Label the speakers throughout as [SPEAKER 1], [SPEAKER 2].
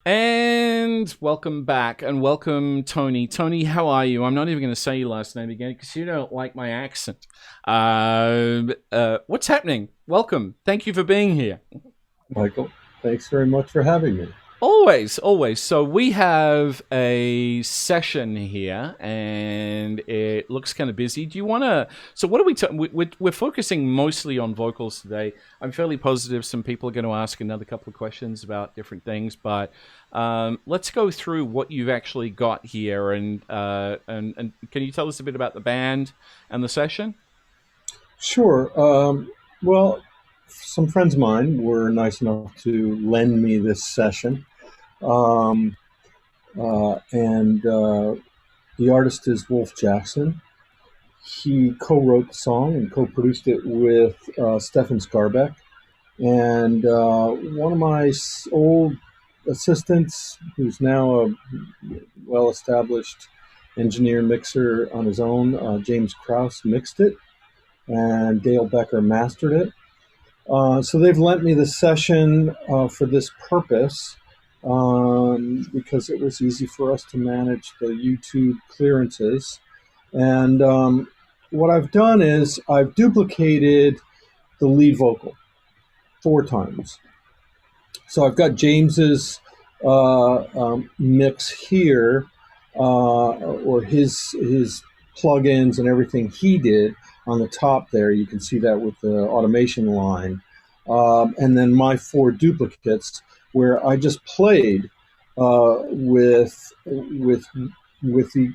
[SPEAKER 1] And welcome back, and welcome, Tony. Tony, how are you? I'm not even going to say your last name again because you don't like my accent. What's happening? Welcome. Thank you for being here.
[SPEAKER 2] Michael, thanks very much for having me.
[SPEAKER 1] Always, always. So we have a session here, and it looks kind of busy. Do you want to? So what are we're focusing mostly on vocals today. I'm fairly positive some people are going to ask another couple of questions about different things, but let's go through what you've actually got here, and can you tell us a bit about the band and the session?
[SPEAKER 2] Sure. Well, some friends of mine were nice enough to lend me this session. Um, and the artist is Wolf Jackson. He co-wrote the song and co-produced it with Stefan Skarbeck. And one of my old assistants, who's now a well-established engineer mixer on his own, James Krause, mixed it, and Dale Becker mastered it. So they've lent me the session for this purpose because it was easy for us to manage the YouTube clearances. And what I've done is I've duplicated the lead vocal 4 times. So I've got James's mix here, or his plugins and everything he did on the top there. You can see that with the automation line. And then my 4 duplicates where I just played with the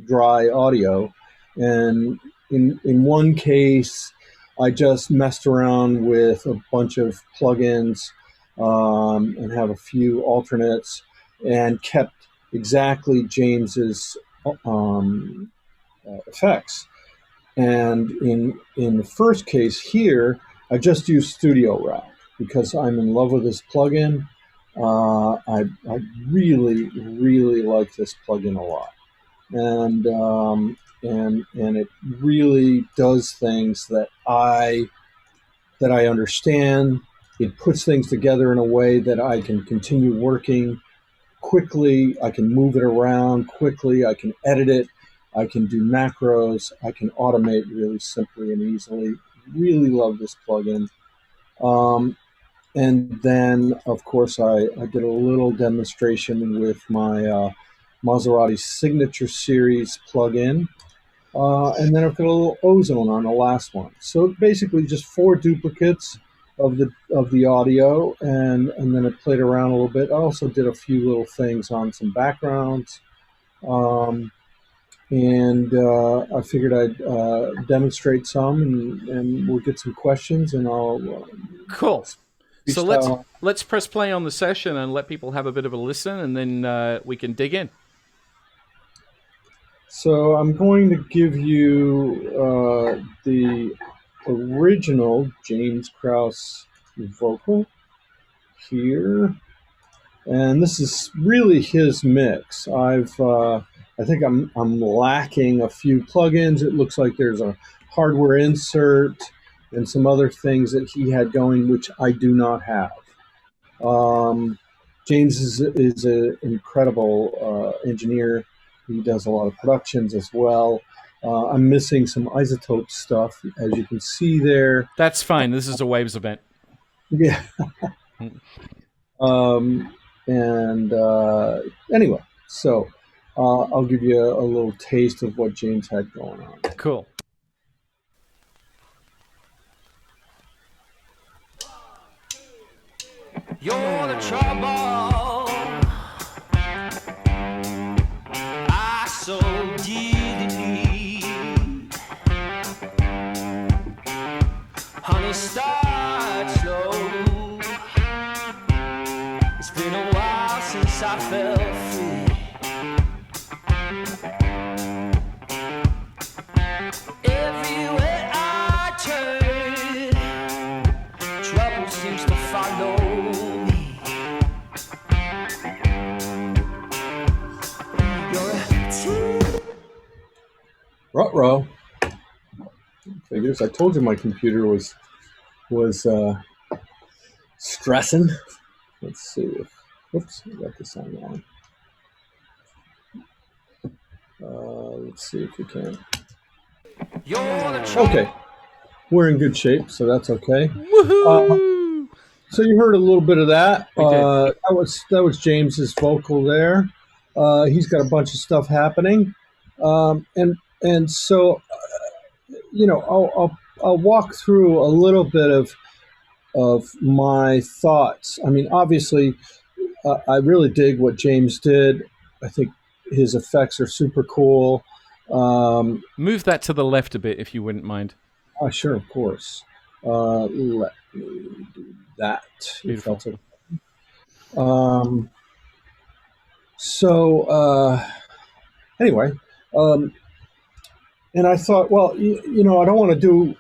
[SPEAKER 2] dry audio. And in one case, I just messed around with a bunch of plugins and have a few alternates and kept exactly James's effects. And in the first case here, I just used Studio Rack because I'm in love with this plugin. I really, really like this plugin a lot. And it really does things that I understand. It puts things together in a way that I can continue working quickly. I can move it around quickly. I can edit it. I can do macros. I can automate really simply and easily. Really love this plugin. And then, of course, I did a little demonstration with my Maserati Signature Series plugin. And then I've got a little ozone on the last one. So basically just 4 duplicates of the audio, and then I played around a little bit. I also did a few little things on some backgrounds. And I figured I'd demonstrate some, and we'll get some questions, and I'll
[SPEAKER 1] Cool. So
[SPEAKER 2] freestyle.
[SPEAKER 1] let's press play on the session and let people have a bit of a listen, and then we can dig in.
[SPEAKER 2] So I'm going to give you the original James Krause vocal here, and this is really his mix. I think I'm lacking a few plugins. It looks like there's a hardware insert and some other things that he had going, which I do not have. James is an incredible engineer. He does a lot of productions as well. I'm missing some isotope stuff, as you can see there.
[SPEAKER 1] That's fine. This is a Waves event.
[SPEAKER 2] Yeah. And anyway, so I'll give you a little taste of what James had going on.
[SPEAKER 1] Cool.
[SPEAKER 3] You're the trouble I so dearly need. Honey, start slow. It's been a while since I felt free. Everywhere I turn, trouble seems to follow me.
[SPEAKER 2] Ruh-roh. Figures. I told you my computer was stressing. Let's see if Oops, I got this on wrong. Let's see if we can. Okay, we're in good shape, so that's okay.
[SPEAKER 1] Woohoo!
[SPEAKER 2] So you heard a little bit of that.
[SPEAKER 1] We did.
[SPEAKER 2] That was James's vocal there. He's got a bunch of stuff happening, and so I'll walk through a little bit of my thoughts. I mean, obviously, I really dig what James did. I think his effects are super cool.
[SPEAKER 1] Move that to the left a bit, if you wouldn't mind.
[SPEAKER 2] Sure, of course. Let me do that.
[SPEAKER 1] Beautiful.
[SPEAKER 2] If that's okay. Anyway, and I thought, well, I don't want to do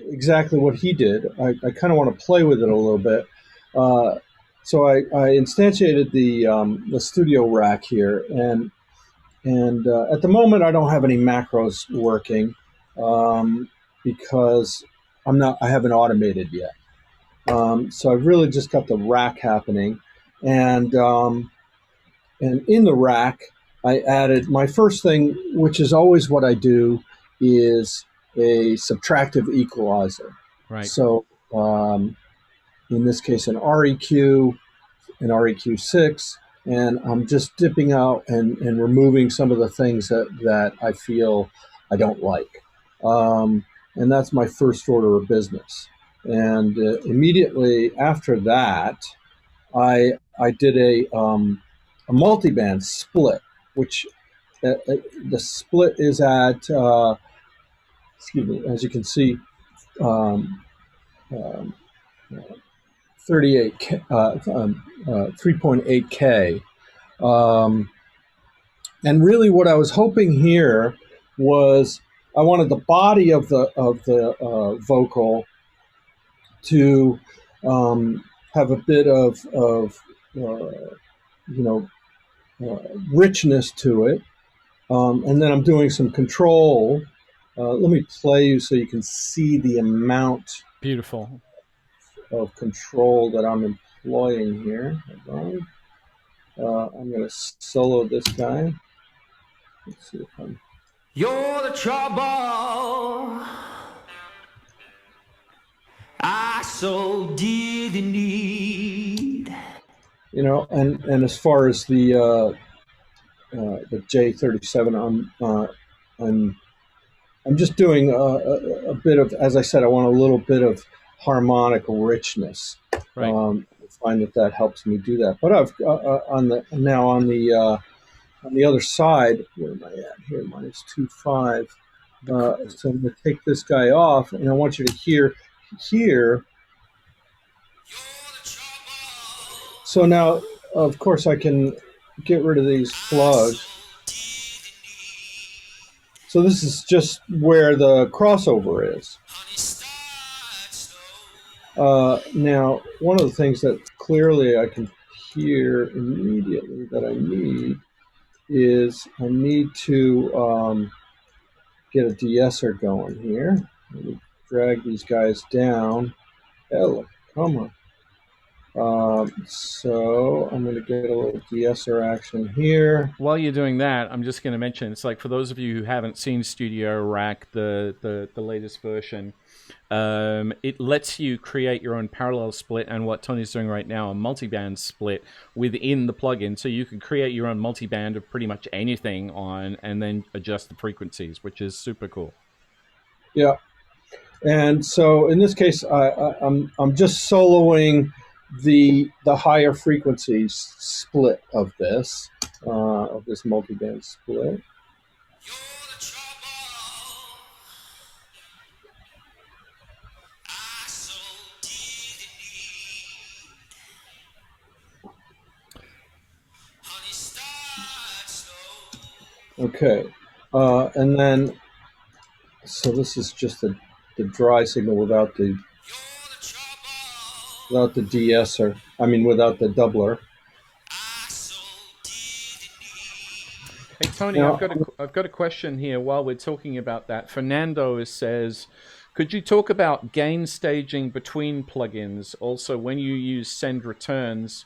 [SPEAKER 2] exactly what he did. I kind of want to play with it a little bit. So I instantiated the studio rack here, and at the moment I don't have any macros working because I haven't automated yet. So I've really just got the rack happening, and in the rack I added my first thing, which is always what I do, is a subtractive equalizer.
[SPEAKER 1] Right.
[SPEAKER 2] So in this case, an REQ6, and I'm just dipping out and removing some of the things that I feel I don't like. And that's my first order of business. And immediately after that, I did a multiband split, which the split is at, excuse me, as you can see, 3.8K. And really what I was hoping here was I wanted the body of the vocal to have a bit of richness to it. And then I'm doing some control. Let me play you so you can see the amount
[SPEAKER 1] Beautiful
[SPEAKER 2] of control that I'm employing here. Hold on. I'm going to solo this guy. Let's see if I'm...
[SPEAKER 3] You're the trouble I so dearly need.
[SPEAKER 2] And as far as the J37, I'm just doing a bit of, as I said, I want a little bit of harmonic richness.
[SPEAKER 1] right.
[SPEAKER 2] I find that helps me do that. But I've on the other side, where am I at here? -2.5. So I'm going to take this guy off, and I want you to hear here. So now, of course, I can get rid of these plugs. So this is just where the crossover is. Now, one of the things that clearly I can hear immediately that I need is I need to get a de-esser going here. Let me drag these guys down. Hell, come on. So I'm going to get a little de-esser action here.
[SPEAKER 1] While you're doing that, I'm just going to mention, it's like for those of you who haven't seen Studio Rack, the latest version, it lets you create your own parallel split and what Tony's doing right now, a multiband split within the plugin. So you can create your own multiband of pretty much anything on and then adjust the frequencies, which is super cool.
[SPEAKER 2] Yeah. And so in this case, I'm just soloing the higher frequencies split of this multiband split. Okay, and then so this is just the dry signal without the de-esser. I mean, without the doubler.
[SPEAKER 1] Hey Tony,
[SPEAKER 2] Now,
[SPEAKER 1] I've got a question here while we're talking about that. Fernando says, could you talk about gain staging between plugins? Also, when you use send returns,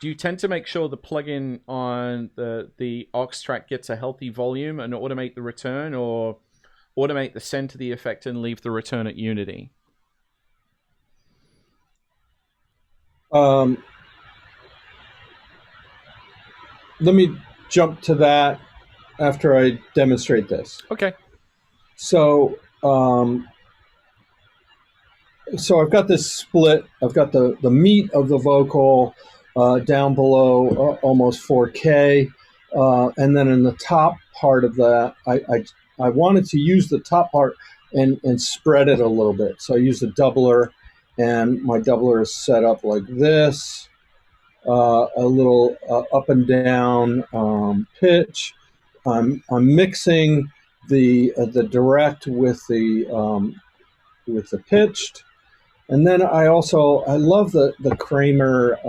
[SPEAKER 1] do you tend to make sure the plugin on the aux track gets a healthy volume and automate the return, or automate the send to the effect and leave the return at unity?
[SPEAKER 2] Let me jump to that after I demonstrate this.
[SPEAKER 1] Okay.
[SPEAKER 2] So, so I've got this split. I've got the meat of the vocal down below almost 4K, and then in the top part of that, I wanted to use the top part and spread it a little bit. So I used a doubler, and my doubler is set up like this, a little up and down pitch. I'm mixing the direct with the pitched. And then I love the Kramer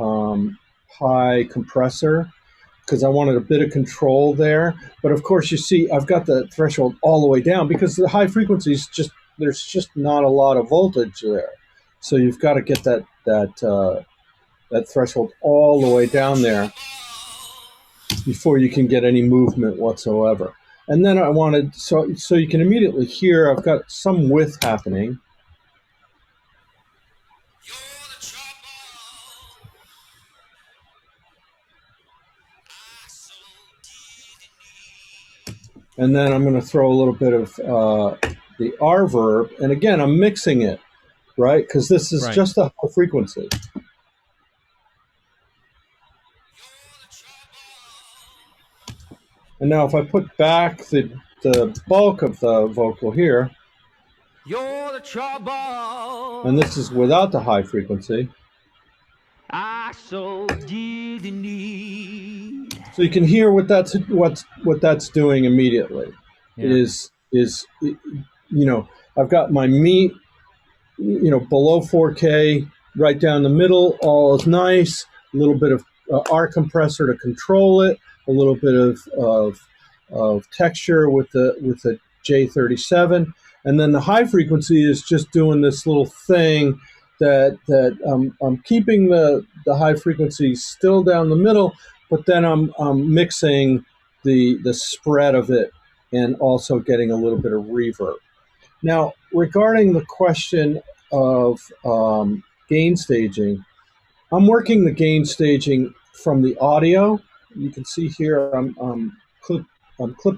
[SPEAKER 2] high compressor because I wanted a bit of control there. But of course, you see, I've got the threshold all the way down because the high frequencies there's just not a lot of voltage there. So you've got to get that threshold all the way down there before you can get any movement whatsoever. And then I wanted, so you can immediately hear I've got some width happening. And then I'm going to throw a little bit of the R verb. And again, I'm mixing it, right? Because this is just a high frequency. And now if I put back the bulk of the vocal here,
[SPEAKER 3] You're the trouble
[SPEAKER 2] and this is without the high frequency,
[SPEAKER 3] I so dearly need.
[SPEAKER 2] so you can hear what that's doing immediately.
[SPEAKER 1] Yeah.
[SPEAKER 2] Is I've got my meat, below 4K, right down the middle, all is nice. A little bit of R compressor to control it, a little bit of texture with the J37, and then the high frequency is just doing this little thing that I'm keeping the high frequency still down the middle, but then I'm mixing the spread of it and also getting a little bit of reverb. Now, regarding the question of gain staging, I'm working the gain staging from the audio. You can see here I'm clip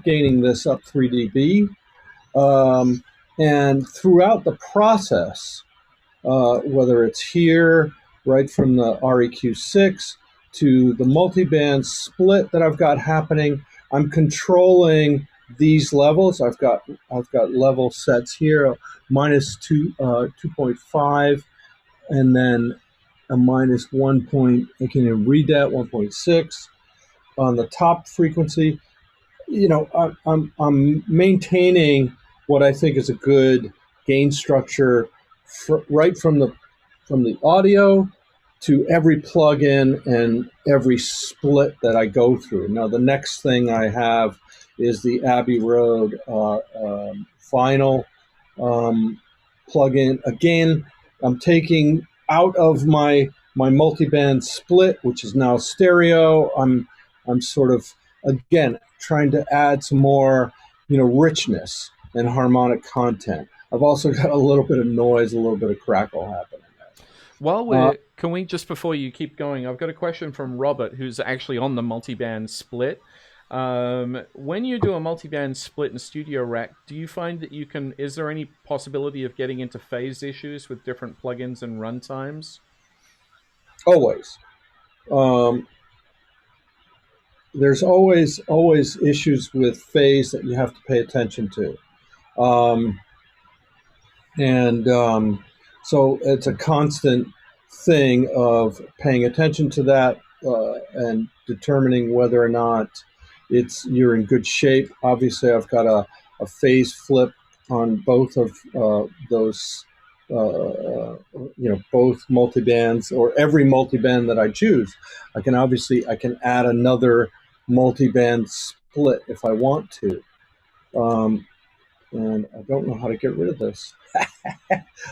[SPEAKER 2] gaining this up 3 dB. And throughout the process, whether it's here, right from the REQ6 to the multiband split that I've got happening, I'm controlling these levels. I've got level sets here, minus 2.5, and then a minus 1 point. I can read that 1.6 on the top frequency. I'm maintaining what I think is a good gain structure right from the audio to every plugin and every split that I go through. Now, the next thing I have is the Abbey Road final plugin. Again, I'm taking out of my multiband split, which is now stereo. I'm sort of, again, trying to add some more, richness and harmonic content. I've also got a little bit of noise, a little bit of crackle happening there.
[SPEAKER 1] While can we, just before you keep going, I've got a question from Robert, who's actually on the multiband split. When you do a multiband split in Studio Rack, do you find that is there any possibility of getting into phase issues with different plugins and runtimes?
[SPEAKER 2] Always. There's always issues with phase that you have to pay attention to. So it's a constant thing of paying attention to that and determining whether or not you're in good shape. Obviously, I've got a phase flip on both of those, both multibands, or every multiband that I choose. I can add another multiband split if I want to. And I don't know how to get rid of this.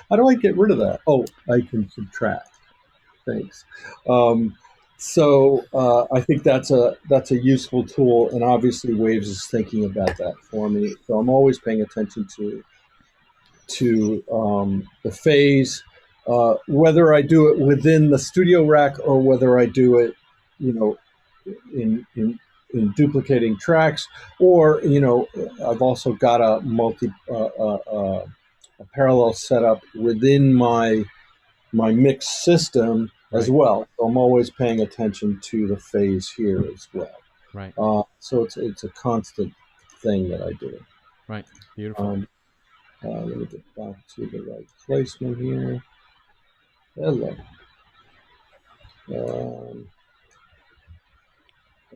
[SPEAKER 2] How do I get rid of that? Oh, I can subtract. Thanks. So I think that's a useful tool, and obviously Waves is thinking about that for me. So I'm always paying attention to the phase, whether I do it within the studio rack or whether I do it, you know, in in, in duplicating tracks, or I've also got a parallel setup within my mix system as
[SPEAKER 1] Right.
[SPEAKER 2] well. So I'm always paying attention to the phase here as well.
[SPEAKER 1] Right.
[SPEAKER 2] So it's a constant thing that I do.
[SPEAKER 1] Right. Beautiful.
[SPEAKER 2] Um, let me get back to the right placement here. Hello. Um,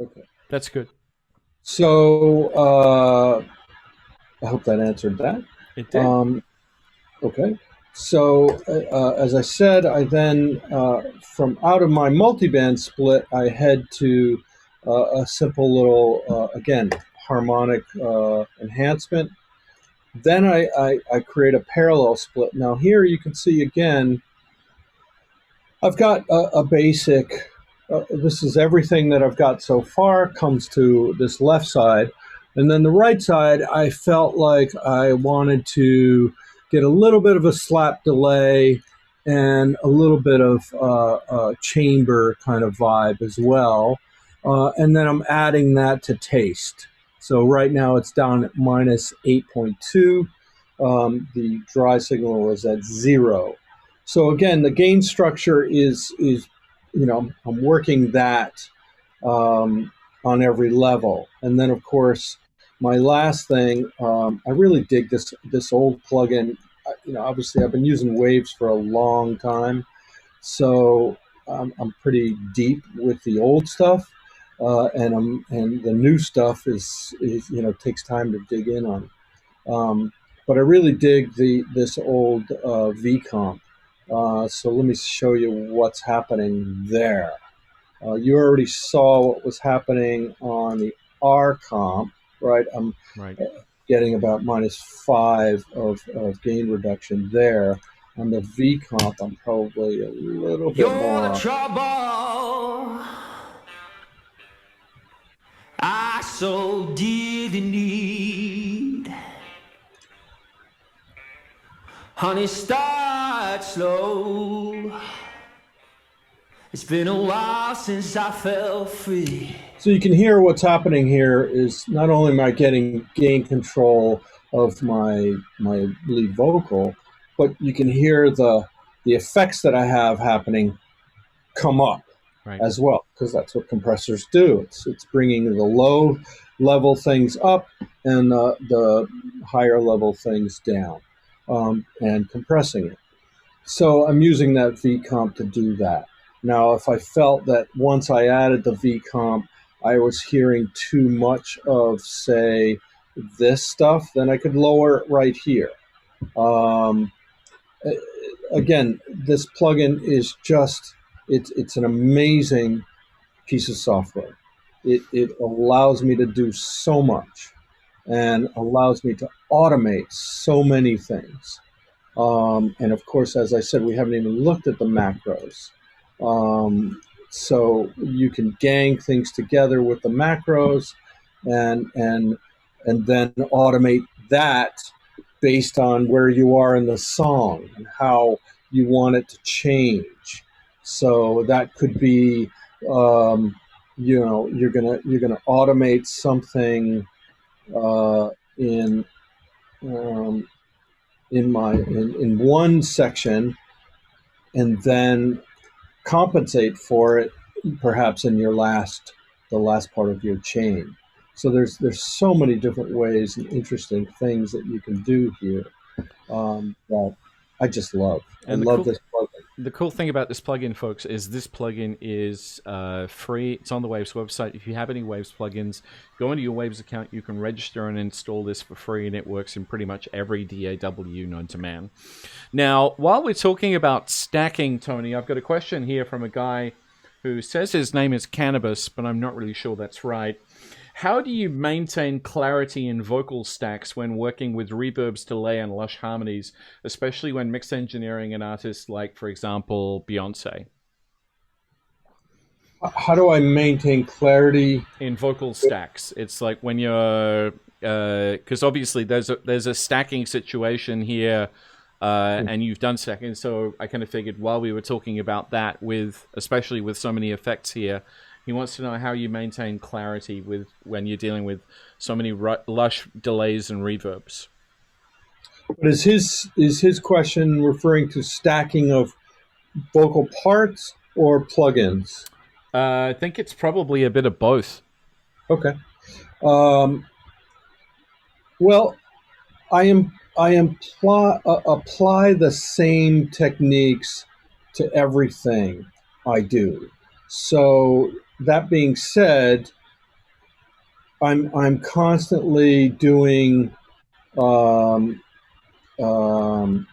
[SPEAKER 2] okay.
[SPEAKER 1] That's good.
[SPEAKER 2] So I hope that answered that.
[SPEAKER 1] It did.
[SPEAKER 2] Um, okay. So as I said, I then from out of my multiband split, I head to a simple little again harmonic enhancement. Then I create a parallel split. Now here you can see again I've got a basic. This is everything that I've got so far comes to this left side, and then the right side. I felt like I wanted to get a little bit of a slap delay and a little bit of chamber kind of vibe as well, and then I'm adding that to taste. So right now it's down at minus 8.2. The dry signal is at 0. So again, the gain structure is I'm working that on every level, and then of course my last thing, I really dig this old plugin. Obviously I've been using Waves for a long time, so I'm pretty deep with the old stuff, and the new stuff is takes time to dig in on. But I really dig this old V comp. So let me show you what's happening there. You already saw what was happening on the R comp, right? I'm
[SPEAKER 1] Right.
[SPEAKER 2] getting about -5 of gain reduction there. On the V comp, I'm probably a little bit
[SPEAKER 3] You're the
[SPEAKER 2] more.
[SPEAKER 3] trouble I so dearly need. Honey, start slow. It's been a while since I felt free.
[SPEAKER 2] So you can hear what's happening here is not only am I getting gain control of my lead vocal, but you can hear the effects that I have happening come up
[SPEAKER 1] Right.
[SPEAKER 2] as well, because that's what compressors do. It's bringing the low level things up and the higher level things down, and compressing it. So I'm using that V comp to do that. Now, if I felt that once I added the V comp, I was hearing too much of, say, this stuff, then I could lower it right here. Um, Again, this plugin is just, it's an amazing piece of software. It allows me to do so much and allows me to automate so many things. And of course, as I said, we haven't even looked at the macros. So you can gang things together with the macros, and then automate that based on where you are in the song and how you want it to change. So that could be, you're gonna automate something uh, in um, in one section, and then compensate for it perhaps in the last part of your chain. So there's so many different ways and interesting things that you can do here, that I just love. I
[SPEAKER 1] And
[SPEAKER 2] love this plugin.
[SPEAKER 1] the cool thing about this plugin, folks, is this plugin is free. It's on the Waves website. If you have any Waves plugins, go into your Waves account. You can register and install this for free, and it works in pretty much every DAW known to man. Now, while we're talking about stacking, Tony, I've got a question here from a guy who says his name is Cannabis, but I'm not really sure that's right. How do you maintain clarity in vocal stacks when working with reverbs, delay, and lush harmonies, especially when mix engineering an artist like, for example, Beyonce?
[SPEAKER 2] How do I maintain clarity?
[SPEAKER 1] in vocal stacks. It's like when you're because obviously there's a stacking situation here, and you've done stacking. So I kind of figured while we were talking about that, with especially with so many effects here, he wants to know how you maintain clarity with when you're dealing with so many lush delays and reverbs.
[SPEAKER 2] But is his question referring to stacking of vocal parts or plugins?
[SPEAKER 1] I think it's probably a bit of both.
[SPEAKER 2] Okay. Um, well, apply the same techniques to everything I do. So that being said, I'm constantly doing um, um,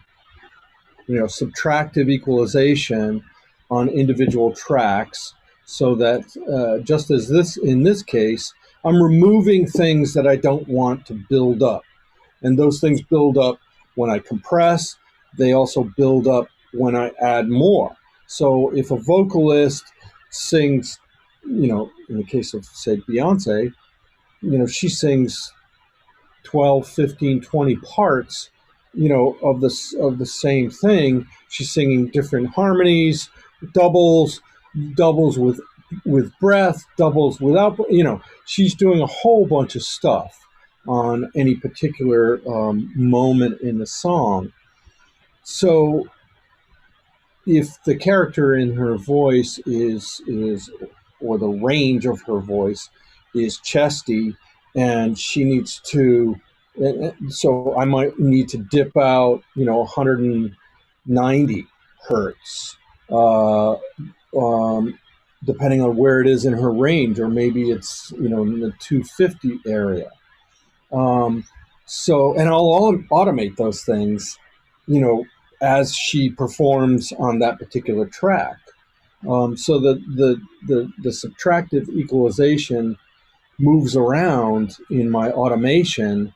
[SPEAKER 2] subtractive equalization on individual tracks, so that just as in this case, I'm removing things that I don't want to build up. And those things build up when I compress. They also build up when I add more. So if a vocalist sings, in the case of, say, Beyonce, she sings 12, 15, 20 parts, of the same thing. She's singing different harmonies, doubles, doubles with breath, doubles without, she's doing a whole bunch of stuff on any particular moment in the song. So if the character in her voice is or the range of her voice is chesty, and she needs to, so I might need to dip out 190 hertz, depending on where it is in her range, or maybe it's in the 250 area. And I'll automate those things, as she performs on that particular track. So the subtractive equalization moves around in my automation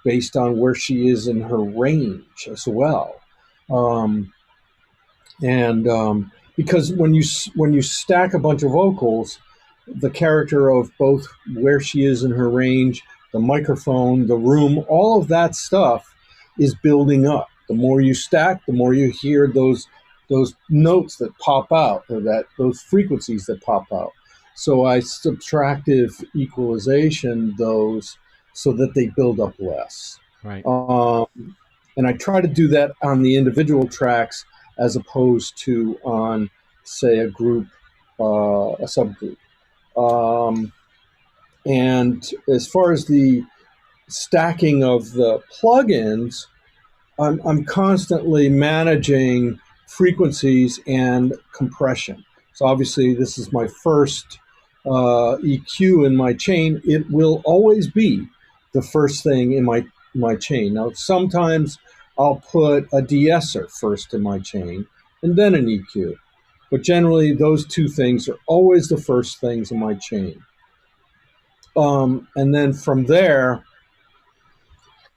[SPEAKER 2] based on where she is in her range as well. Because when you stack a bunch of vocals, the character of both where she is in her range, the microphone, the room, all of that stuff is building up. The more you stack, the more you hear those notes that pop out, or those frequencies that pop out. So I subtractive equalization those so that they build up less.
[SPEAKER 1] Right.
[SPEAKER 2] And I try to do that on the individual tracks as opposed to on, say, a group, a subgroup. And as far as the stacking of the plugins, I'm constantly managing frequencies and compression. So obviously this is my first EQ in my chain. It will always be the first thing in my chain. Now sometimes I'll put a de-esser first in my chain and then an EQ. But generally those two things are always the first things in my chain. And then from there,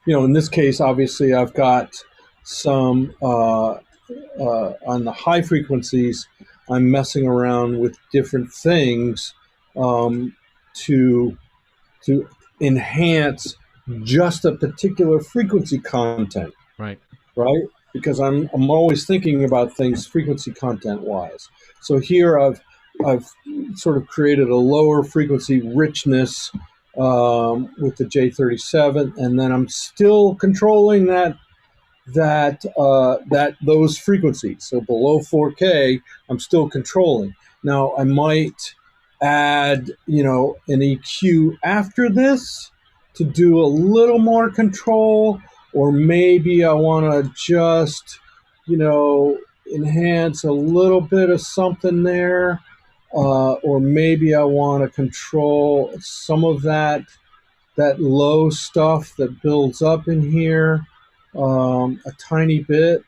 [SPEAKER 2] in this case, obviously I've got some on the high frequencies, I'm messing around with different things to enhance just a particular frequency content.
[SPEAKER 1] Right.
[SPEAKER 2] Right? Because I'm always thinking about things frequency content wise. So here I've sort of created a lower frequency richness with the J37, and then I'm still controlling those frequencies. So below 4K, I'm still controlling. Now I might add, an EQ after this to do a little more control, or maybe I want to just, enhance a little bit of something there. Or maybe I want to control some of that low stuff that builds up in here a tiny bit.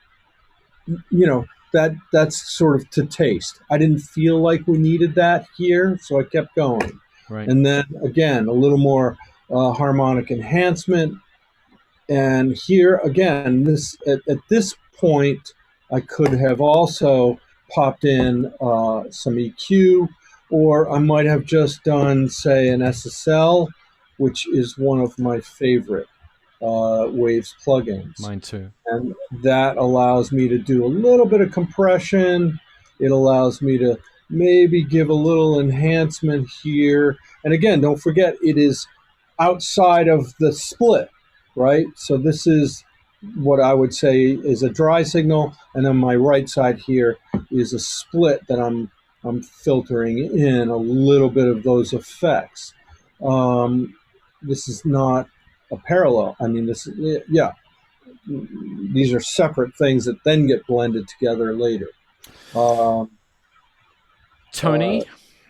[SPEAKER 2] That's sort of to taste. I didn't feel like we needed that here, so I kept going.
[SPEAKER 1] Right.
[SPEAKER 2] And then again, a little more harmonic enhancement. And here again, at this point, I could have also popped in some EQ, or I might have just done, say, an SSL, which is one of my favorite Waves plugins.
[SPEAKER 1] Mine too.
[SPEAKER 2] And that allows me to do a little bit of compression. It allows me to maybe give a little enhancement here. And again, don't forget, it is outside of the split, right? So this is what I would say is a dry signal, and on my right side here is a split that I'm filtering in a little bit of those effects. This is not a parallel. I mean, this yeah, these are separate things that then get blended together later.
[SPEAKER 1] Tony,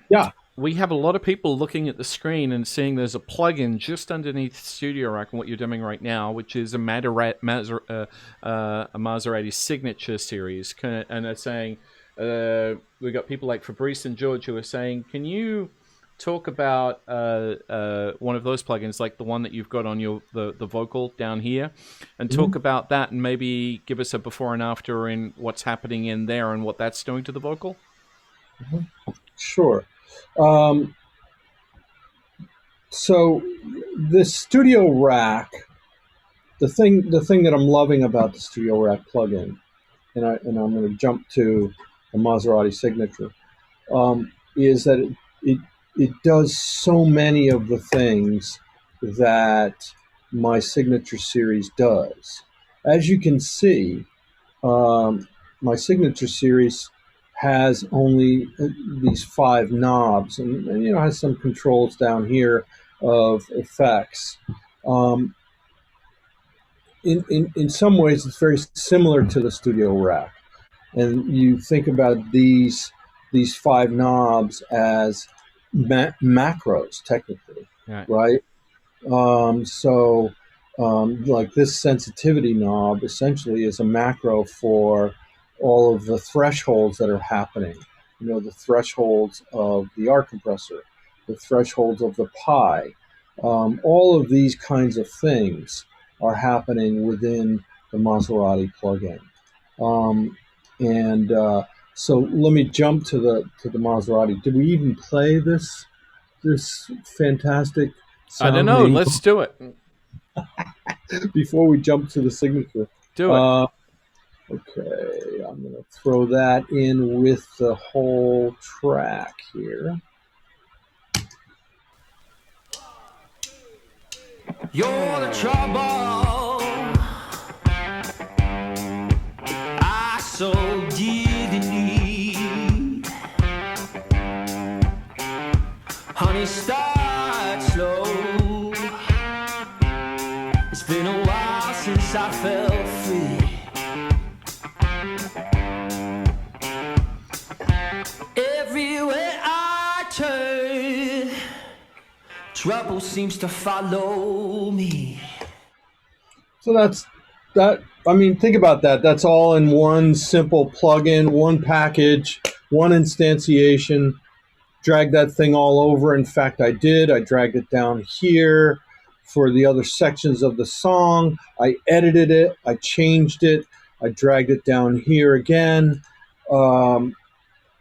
[SPEAKER 2] Yeah.
[SPEAKER 1] we have a lot of people looking at the screen and seeing there's a plugin just underneath Studio Rack and what you're doing right now, which is a Maserati signature series. And they're saying, we've got people like Fabrice and George who are saying, can you talk about one of those plugins, like the one that you've got on the vocal down here, and talk about that and maybe give us a before and after in what's happening in there and what that's doing to the vocal?
[SPEAKER 2] Sure. So this Studio Rack, the thing that I'm loving about the Studio Rack plugin, and I'm going to jump to the Maserati signature, is that it does so many of the things that my signature series does. As you can see, my signature series has only these 5 knobs, and has some controls down here of effects. In some ways, it's very similar to the Studio Rack, and you think about these 5 knobs as macros, technically, right? Like this sensitivity knob essentially is a macro for all of the thresholds that are happening. The thresholds of the R compressor, the thresholds of the pi, all of these kinds of things are happening within the Maserati plugin. So let me jump to the Maserati. Did we even play this fantastic
[SPEAKER 1] I don't know. Let's do it.
[SPEAKER 2] Before we jump to the signature.
[SPEAKER 1] Do it.
[SPEAKER 2] Okay, I'm going to throw that in with the whole track here.
[SPEAKER 3] You're the trouble I so didn't need. Honey, start slow. It's been a while since I felt free. Everywhere I turn, trouble seems to follow me.
[SPEAKER 2] So that's that. I mean, think about that. That's all in one simple plugin, one package, one instantiation. Drag that thing all over. In fact, I did. I dragged it down here for the other sections of the song. I edited it. I changed it. I dragged it down here again.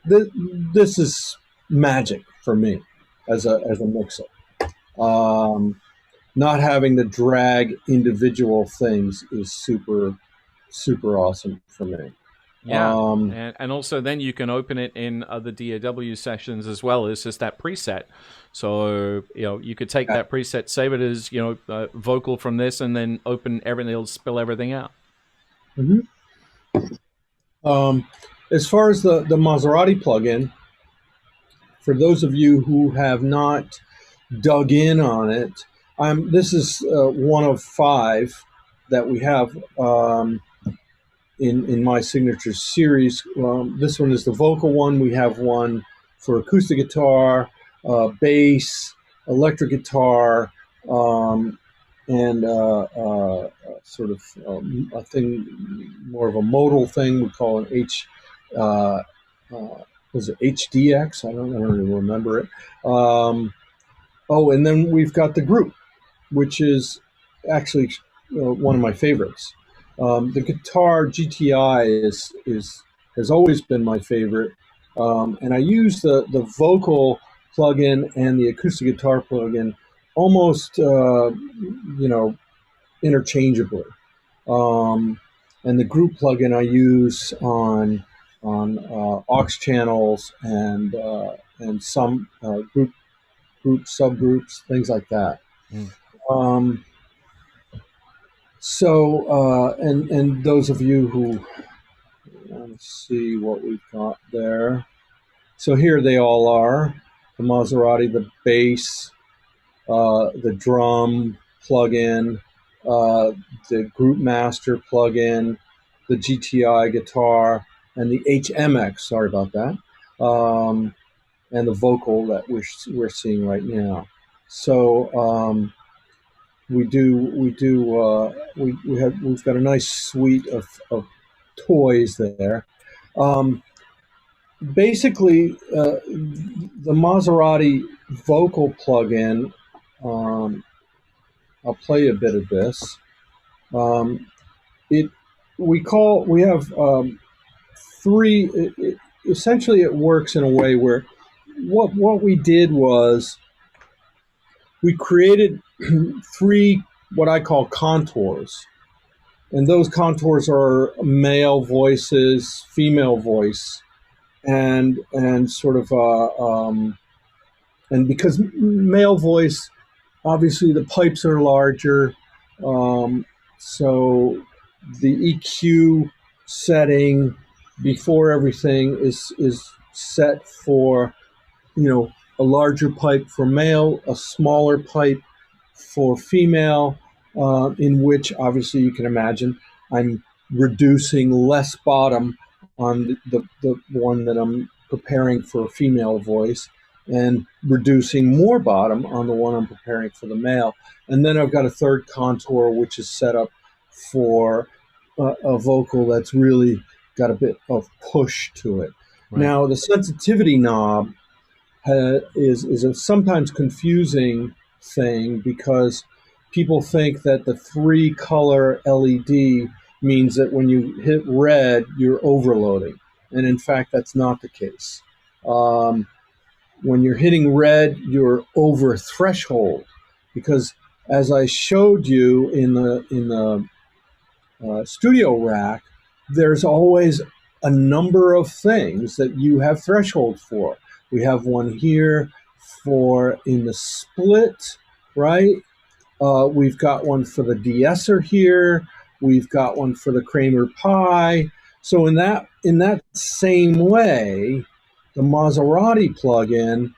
[SPEAKER 2] This is magic for me as a mixer. Not having to drag individual things is super, super awesome for me.
[SPEAKER 1] Yeah, and also then you can open it in other DAW sessions as well. It's just that preset. So, you could take that preset, save it as, vocal from this, and then open everything, it'll spill everything out.
[SPEAKER 2] As far as the Maserati plugin, for those of you who have not dug in on it, this is one of 5 that we have in my signature series. This one is the vocal one. We have one for acoustic guitar, bass, electric guitar, and sort of a thing, more of a modal thing. We call it was it HDX? I don't really remember it. And then we've got the group, which is actually one of my favorites. The guitar GTI has always been my favorite, And I use the vocal plugin and the acoustic guitar plugin almost, interchangeably. Um, and the group plugin I use on aux channels and some group subgroups, things like that.
[SPEAKER 1] Mm.
[SPEAKER 2] Um, and those of you who want to see what we've got there. So here they all are: the Maserati, the bass, the drum plugin, the Group Master plugin, the GTI guitar, and the HMX. Sorry about that. And the vocal that we're seeing right now. So we've got a nice suite of toys there. Basically, the Maserati vocal plugin. I'll play a bit of this. Um, it we have three. Essentially, it works in a way where what we did was we created three what I call contours, and those contours are male voices, female voice, and sort of and because male voice, obviously the pipes are larger, so the EQ setting before everything is set for, a larger pipe for male, a smaller pipe for female, in which obviously you can imagine I'm reducing less bottom on the one that I'm preparing for a female voice and reducing more bottom on the one I'm preparing for the male. And then I've got a third contour, which is set up for a vocal that's really got a bit of push to it.
[SPEAKER 1] Right.
[SPEAKER 2] Now, the sensitivity knob is a sometimes confusing thing because people think that the 3-color LED means that when you hit red, you're overloading. And in fact, that's not the case. When you're hitting red, you're over threshold, because as I showed you in the studio rack, there's always a number of things that you have threshold for. We have one here for in the split, right? We've got one for the de-esser here. We've got one for the Kramer Pi. So in that same way, the Maserati plugin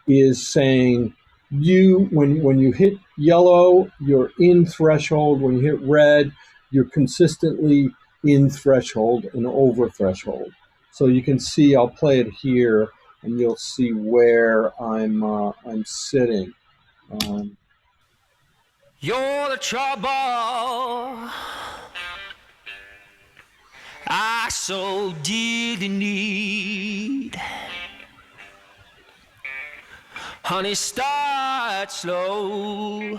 [SPEAKER 2] is saying when you hit yellow, you're in threshold. When you hit red, you're consistently in threshold and over threshold. So you can see, I'll play it here, and you'll see where I'm sitting.
[SPEAKER 3] You're the trouble I so dearly need. Honey, start slow.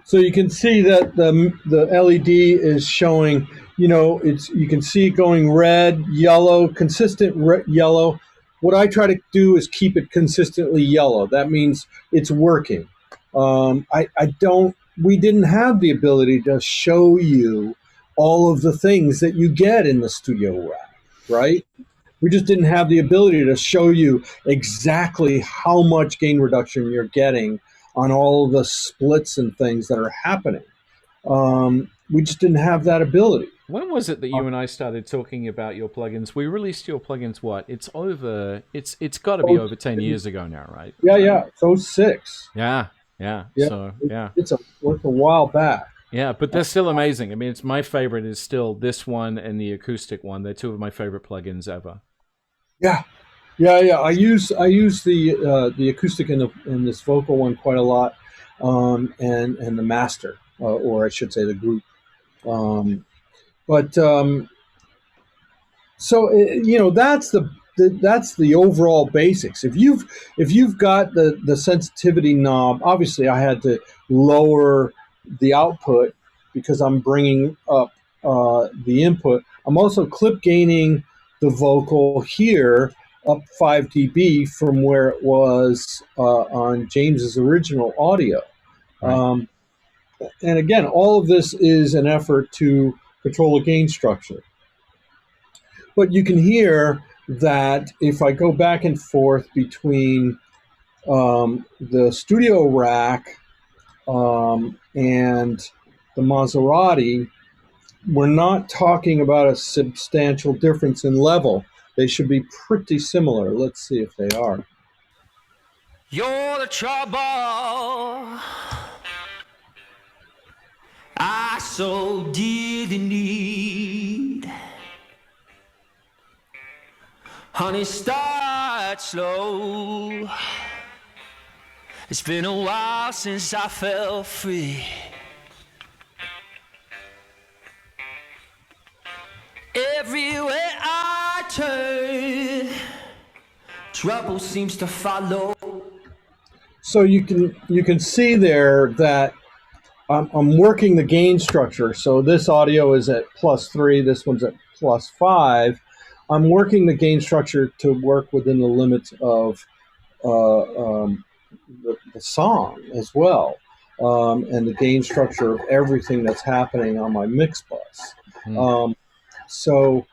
[SPEAKER 2] So you can see that the LED is showing, you can see it going red, yellow, consistent yellow. What I try to do is keep it consistently yellow. That means it's working. We didn't have the ability to show you all of the things that you get in the studio rack, right? We just didn't have the ability to show you exactly how much gain reduction you're getting on all of the splits and things that are happening. We just didn't have that ability.
[SPEAKER 1] When was it that you and I started talking about your plugins? We released your plugins, what? It's got to be over 10 years ago now, right?
[SPEAKER 2] Yeah. It's 06.
[SPEAKER 1] Yeah. So, yeah.
[SPEAKER 2] It's a while back.
[SPEAKER 1] Yeah, but they're still amazing. I mean, it's my favorite is still this one and the acoustic one. They're two of my favorite plugins ever.
[SPEAKER 2] Yeah. I use the acoustic in this vocal one quite a lot, and the master, or I should say the group. So that's the overall basics. If you've got the sensitivity knob, obviously I had to lower the output because I'm bringing up the input. I'm also clip gaining the vocal here up 5 dB from where it was on James's original audio.
[SPEAKER 1] Right.
[SPEAKER 2] And again, all of this is an effort to control the gain structure. But you can hear that if I go back and forth between the studio rack and the Maserati, we're not talking about a substantial difference in level. They should be pretty similar. Let's see if they are.
[SPEAKER 3] You're the trouble I so dearly need. Honey, start slow. It's been a while since I felt free. Everywhere I turn, trouble seems to follow.
[SPEAKER 2] So you can see there that I'm working the gain structure. So this audio is at +3, this one's at +5. I'm working the gain structure to work within the limits of the song as well, and the gain structure of everything that's happening on my mix bus. So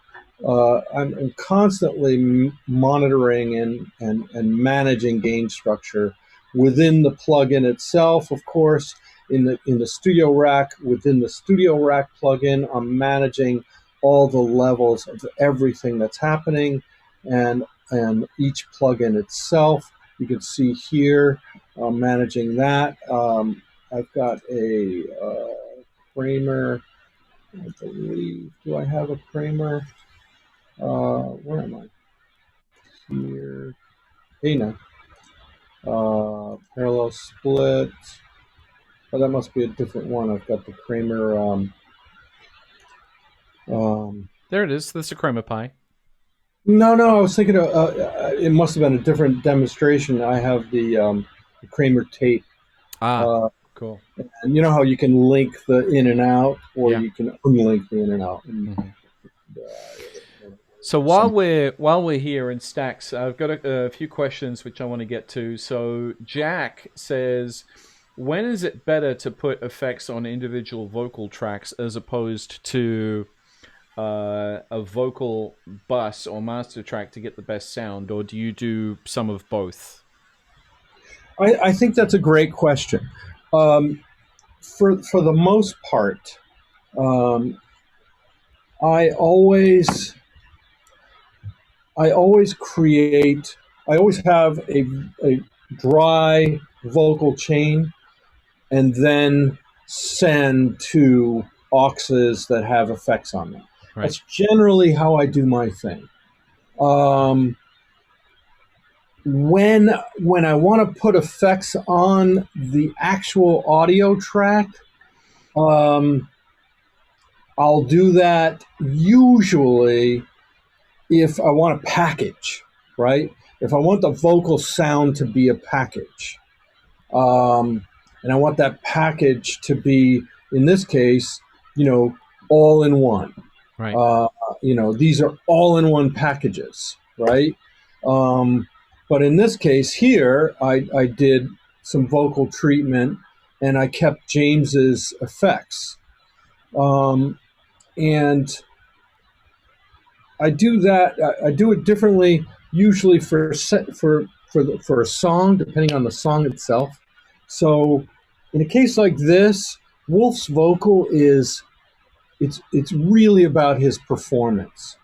[SPEAKER 2] I'm constantly monitoring and managing gain structure within the plugin itself, of course. In the studio rack, within the studio rack plugin, I'm managing all the levels of everything that's happening, and each plugin itself. You can see here, managing that. I've got a Kramer, I believe. Do I have a Kramer? Where am I? Here. Hey, now. Parallel split. Oh, that must be a different one. I've got the Kramer.
[SPEAKER 1] There it is. That's a Chroma Pi.
[SPEAKER 2] No, I was thinking it must have been a different demonstration. I have the Kramer tape.
[SPEAKER 1] Cool.
[SPEAKER 2] And you know how you can link the in and out, or you can unlink the in and out.
[SPEAKER 1] So while we're here in Stacks, I've got a few questions which I want to get to. So Jack says, when is it better to put effects on individual vocal tracks as opposed to a vocal bus or master track to get the best sound, or do you do some of both?
[SPEAKER 2] I think that's a great question. For the most part, I always have a dry vocal chain, and then send to auxes that have effects on them. Right. That's generally how I do my thing. When I want to put effects on the actual audio track, I'll do that usually if I want a package, right? If I want the vocal sound to be a package. And I want that package to be, in this case, all in one.
[SPEAKER 1] Right.
[SPEAKER 2] These are all in one packages, right? But in this case here, I did some vocal treatment, and I kept James's effects. And I do that. I do it differently, usually for a song, depending on the song itself. So, in a case like this, Wolf's vocal it's really about his performance,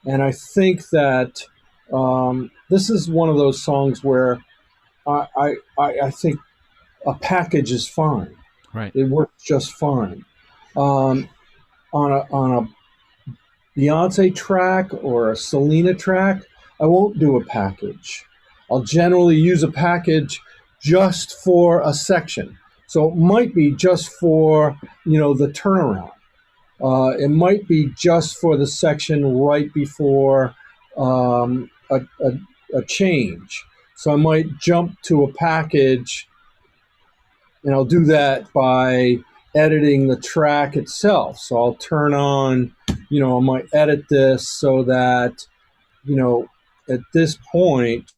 [SPEAKER 2] and I think that this is one of those songs where I think a package is fine.
[SPEAKER 1] Right.
[SPEAKER 2] It works just fine. On a Beyonce track or a Selena track, I won't do a package. I'll generally use a package just for a section. So it might be just for, the turnaround. It might be just for the section right before a change. So I might jump to a package, and I'll do that by editing the track itself. So I'll turn on, I might edit this so that, at this point,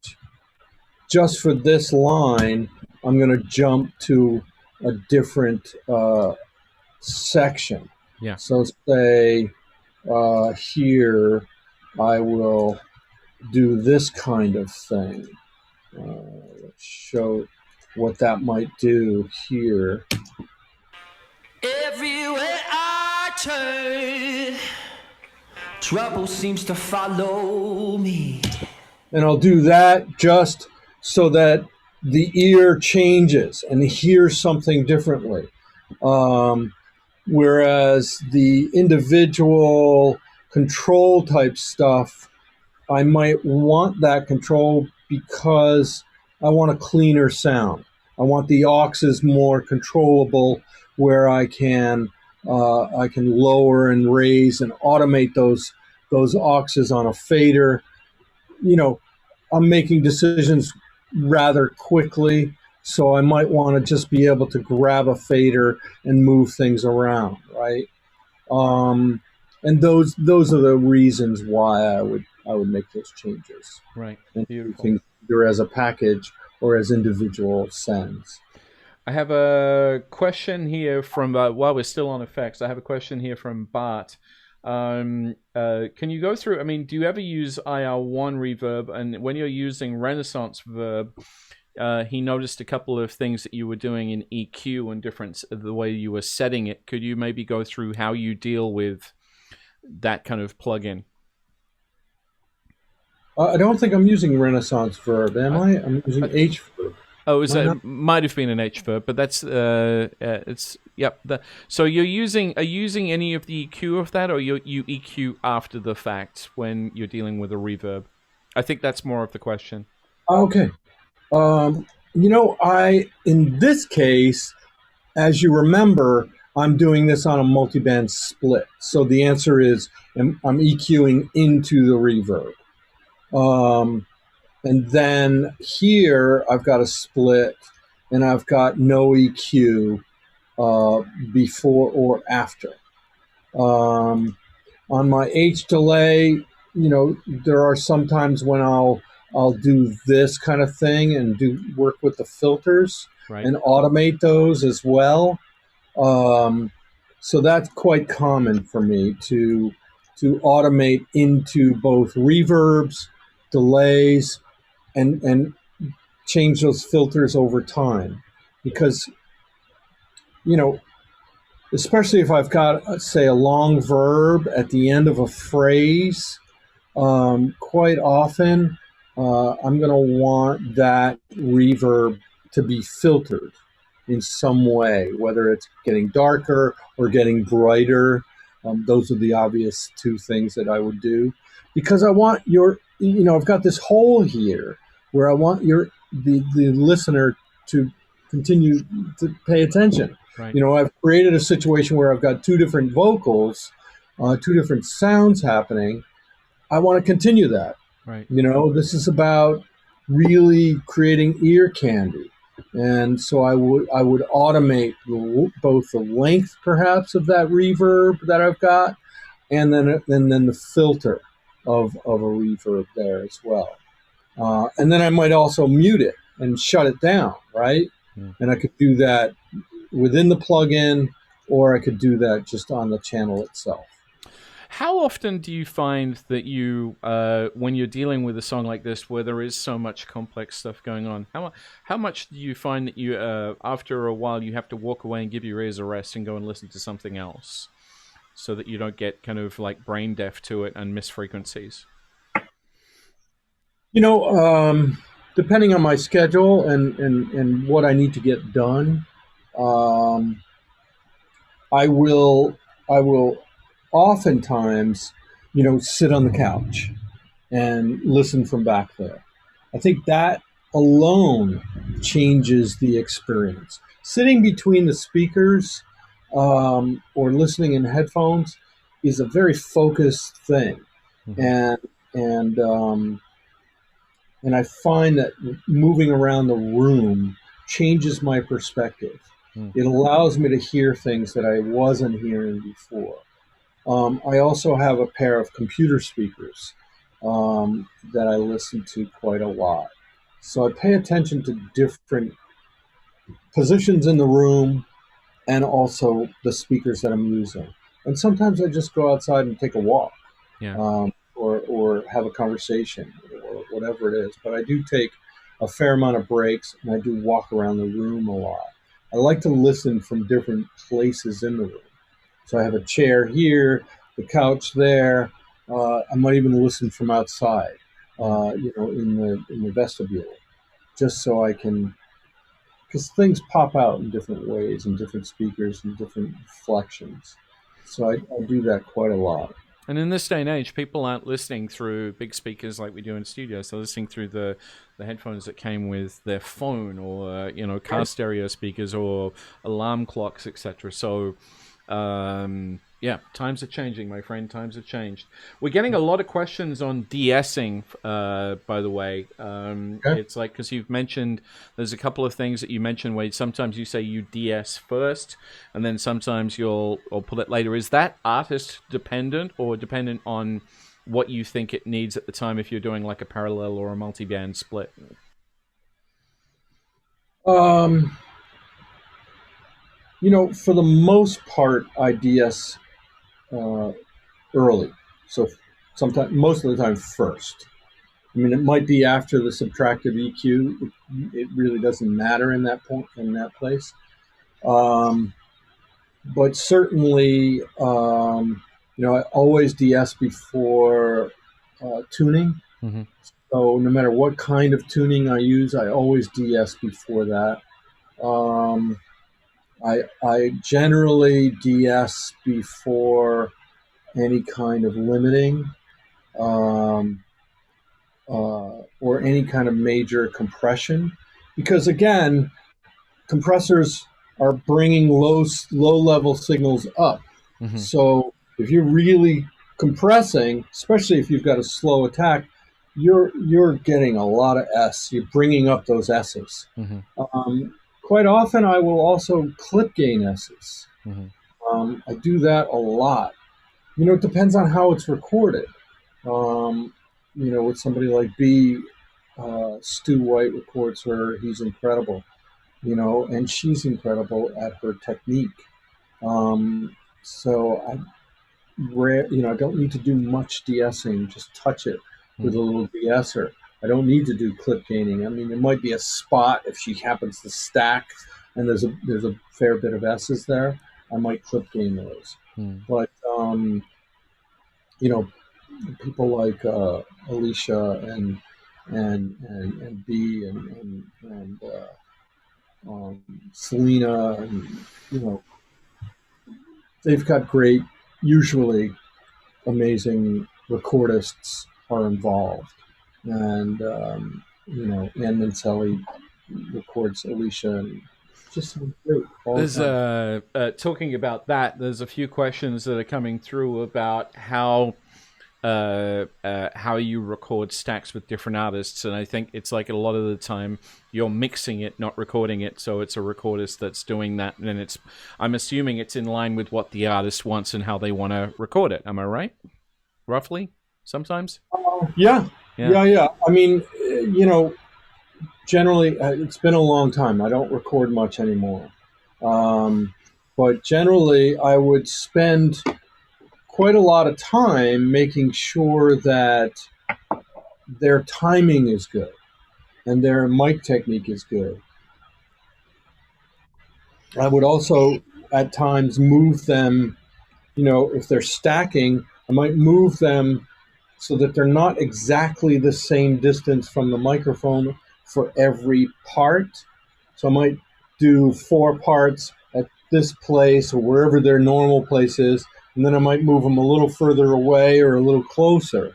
[SPEAKER 2] just for this line, I'm going to jump to a different section.
[SPEAKER 1] Yeah.
[SPEAKER 2] So say here, I will do this kind of thing. Let's show what that might do here.
[SPEAKER 3] Everywhere I turn, trouble seems to follow me.
[SPEAKER 2] And I'll do that just so that the ear changes and hears something differently. Whereas the individual control type stuff, I might want that control because I want a cleaner sound. I want the auxes more controllable, where I can lower and raise and automate those auxes on a fader. You know, I'm making decisions rather quickly, so I might want to just be able to grab a fader and move things around, right? And those are the reasons why I would make those changes.
[SPEAKER 1] Right.
[SPEAKER 2] And
[SPEAKER 1] Beautiful.
[SPEAKER 2] things either as a package or as individual sends.
[SPEAKER 1] I have a question here from, while we're still on effects, I have a question here from Bart. Can you go through, I mean, do you ever use IR1 reverb? And when you're using Renaissance verb, he noticed a couple of things that you were doing in EQ and the way you were setting it. Could you maybe go through how you deal with that kind of plugin?
[SPEAKER 2] I don't think I'm using Renaissance verb, am I? I'm using H verb.
[SPEAKER 1] Oh, might have been an H verb, but that's it's yep. So are you using any of the EQ of that, or you EQ after the fact when you're dealing with a reverb? I think that's more of the question.
[SPEAKER 2] Okay. In this case, as you remember, I'm doing this on a multiband split. So the answer is I'm EQing into the reverb. And then here I've got a split and I've got no EQ before or after. On my H delay, there are some times when I'll do this kind of thing and work with the filters, right, and automate those as well. So that's quite common for me to automate into both reverbs, delays, and change those filters over time. Because, especially if I've got, say, a long verb at the end of a phrase, quite often I'm going to want that reverb to be filtered in some way, whether it's getting darker or getting brighter. Those are the obvious two things that I would do, because I want I've got this hole here where I want the listener to continue to pay attention. Right. I've created a situation where I've got two different vocals, two different sounds happening. I want to continue that. Right. This is about really creating ear candy. And so I would automate both the length, perhaps, of that reverb that I've got, and then the filter of a reverb there as well. And then I might also mute it and shut it down, right? Mm. And I could do that within the plugin, or I could do that just on the channel itself.
[SPEAKER 1] How often do you find that you, when you're dealing with a song like this, where there is so much complex stuff going on, how much do you find that you, after a while, you have to walk away and give your ears a rest and go and listen to something else, so that you don't get kind of like brain deaf to it and miss frequencies?
[SPEAKER 2] Depending on my schedule and what I need to get done, I will oftentimes, sit on the couch and listen from back there. I think that alone changes the experience. Sitting between the speakers or listening in headphones is a very focused thing. Mm-hmm. And I find that moving around the room changes my perspective. Mm. It allows me to hear things that I wasn't hearing before. I also have a pair of computer speakers that I listen to quite a lot. So I pay attention to different positions in the room and also the speakers that I'm using. And sometimes I just go outside and take a walk,
[SPEAKER 1] Yeah.
[SPEAKER 2] or have a conversation or whatever it is. But I do take a fair amount of breaks, and I do walk around the room a lot. I like to listen from different places in the room. So I have a chair here, the couch there. I might even listen from outside, in the vestibule, just so I can, because things pop out in different ways, and different speakers and different reflections. So I do that quite a lot.
[SPEAKER 1] And in this day and age, people aren't listening through big speakers like we do in studios. They're listening through the headphones that came with their phone, or car stereo speakers, or alarm clocks, etc. So, yeah, times are changing, my friend. Times have changed. We're getting a lot of questions on de-essing, by the way. It's like, because you've mentioned, there's a couple of things that you mentioned where sometimes you say you de-ess first, and then sometimes you'll pull it later. Is that artist dependent, or dependent on what you think it needs at the time, if you're doing like a parallel or a multi-band split?
[SPEAKER 2] For the most part, I de-ess early. So sometimes, most of the time, first. I mean, it might be after the subtractive EQ. It really doesn't matter in that point, in that place. But certainly, I always de-ess before tuning.
[SPEAKER 1] Mm-hmm.
[SPEAKER 2] So no matter what kind of tuning I use, I always de-ess before that. I generally de-ess before any kind of limiting, or any kind of major compression, because again, compressors are bringing low level signals up.
[SPEAKER 1] Mm-hmm.
[SPEAKER 2] So if you're really compressing, especially if you've got a slow attack, you're getting a lot of S. You're bringing up those S's.
[SPEAKER 1] Mm-hmm.
[SPEAKER 2] Quite often, I will also clip gain S's.
[SPEAKER 1] Mm-hmm.
[SPEAKER 2] I do that a lot. It depends on how it's recorded. With somebody like B, Stu White records her. He's incredible, and she's incredible at her technique. So I don't need to do much de-essing. Just touch it with a little de-esser. I don't need to do clip gaining. I mean, there might be a spot if she happens to stack, and there's a fair bit of S's there. I might clip gain those. But people like Alicia and B and Selena, and they've got great, usually amazing recordists are involved, and Ann Mincelli records Alicia, and just great.
[SPEAKER 1] There's talking about that. There's a few questions that are coming through about how you record stacks with different artists, and I think it's like a lot of the time you're mixing it, not recording it, so it's a recordist that's doing that, and I'm assuming it's in line with what the artist wants and how they want to record it. Am I right? Roughly, sometimes.
[SPEAKER 2] Yeah. I mean, generally, it's been a long time. I don't record much anymore, but generally, I would spend quite a lot of time making sure that their timing is good and their mic technique is good. I would also at times move them, if they're stacking, I might move them so that they're not exactly the same distance from the microphone for every part. So I might do 4 parts at this place or wherever their normal place is, and then I might move them a little further away or a little closer,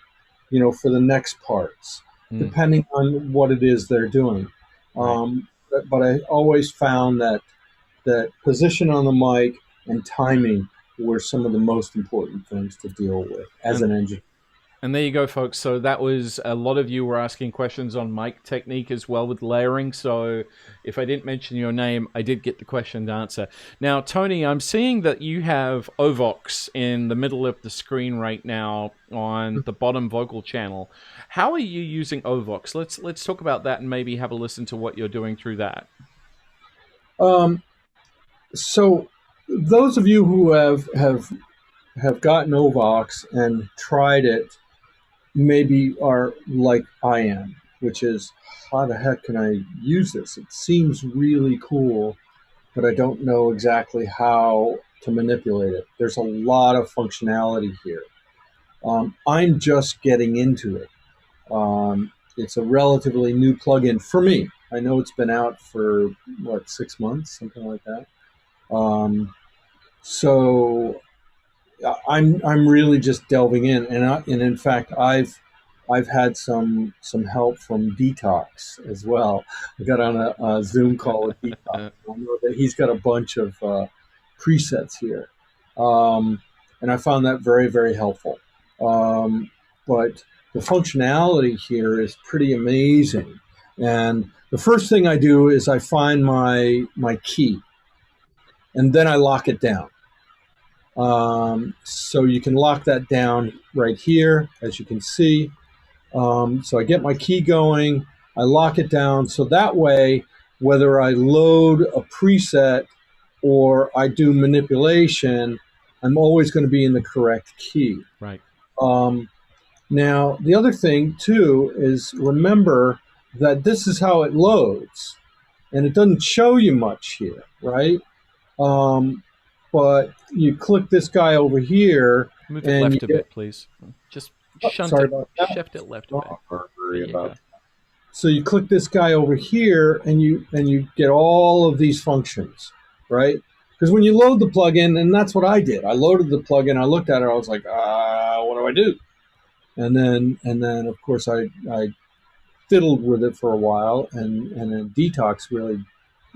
[SPEAKER 2] for the next parts, depending on what it is they're doing. But I always found that position on the mic and timing were some of the most important things to deal with as an engineer.
[SPEAKER 1] And there you go, folks. So that was a lot of you were asking questions on mic technique as well with layering. So if I didn't mention your name, I did get the question to answer. Now, Tony, I'm seeing that you have Ovox in the middle of the screen right now on the bottom vocal channel. How are you using Ovox? Let's talk about that and maybe have a listen to what you're doing through that.
[SPEAKER 2] So those of you who have gotten Ovox and tried it maybe are like I am, which is, how the heck can I use this? It seems really cool, but I don't know exactly how to manipulate it. There's a lot of functionality here. I'm just getting into it. It's a relatively new plugin for me. I know it's been out for, 6 months, something like that. So I'm really just delving in, and in fact I've had some help from Detox as well. I got on a Zoom call with Detox. I know that he's got a bunch of presets here, and I found that very, very helpful. But the functionality here is pretty amazing. And the first thing I do is I find my key, and then I lock it down. So you can lock that down right here, as you can see. So I get my key going, I lock it down, so that way, whether I load a preset or I do manipulation, I'm always going to be in the correct key.
[SPEAKER 1] Right.
[SPEAKER 2] Now, the other thing, too, is remember that this is how it loads, and it doesn't show you much here, right? But you click this guy over here.
[SPEAKER 1] Move it left a bit, please. Just shift it left a bit.
[SPEAKER 2] Worry about that. So you click this guy over here, and you get all of these functions, right? Because when you load the plugin, and that's what I did. I loaded the plugin. I looked at it. I was like, what do I do? And then of course I fiddled with it for a while, and then Detox really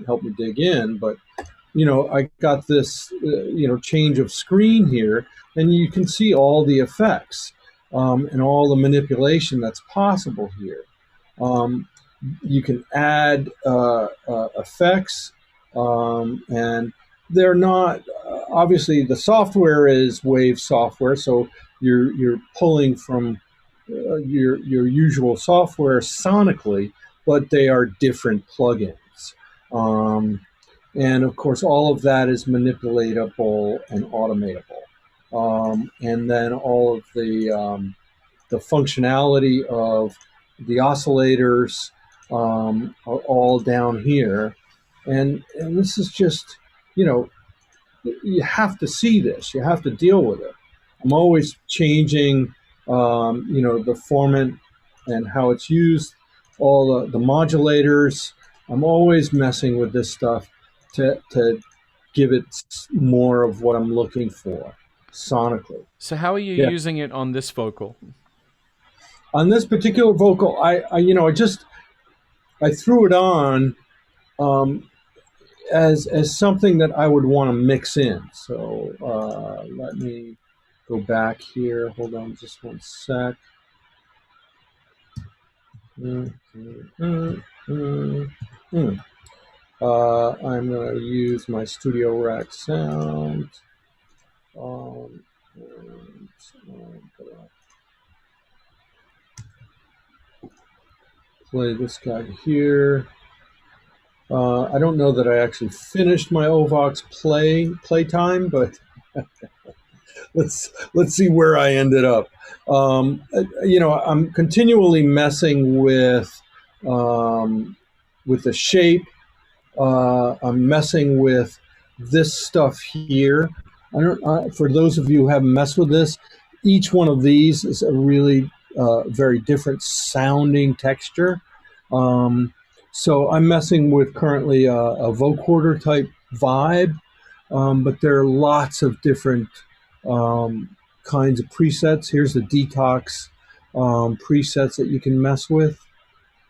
[SPEAKER 2] helped me dig in. But I got this change of screen here, and you can see all the effects and all the manipulation that's possible here. You can add effects, and they're not obviously, the software is Wave software, so you're pulling from your usual software sonically, but they are different plugins. And of course, all of that is manipulatable and automatable. And then all of the functionality of the oscillators are all down here. And this is just, you have to see this. You have to deal with it. I'm always changing, the format and how it's used, all the modulators. I'm always messing with this stuff to give it more of what I'm looking for sonically.
[SPEAKER 1] So how are you using it on this vocal?
[SPEAKER 2] On this particular vocal, I threw it on as something that I would want to mix in. So let me go back here. Hold on just one sec. I'm going to use my Studio Rack sound. Play this guy here. I don't know that I actually finished my Ovox playtime, but let's see where I ended up. I'm continually messing with the shape. I'm messing with this stuff here. For those of you who haven't messed with this, each one of these is a really very different sounding texture. So I'm messing with currently a vocoder type vibe, but there are lots of different kinds of presets. Here's the Detox presets that you can mess with,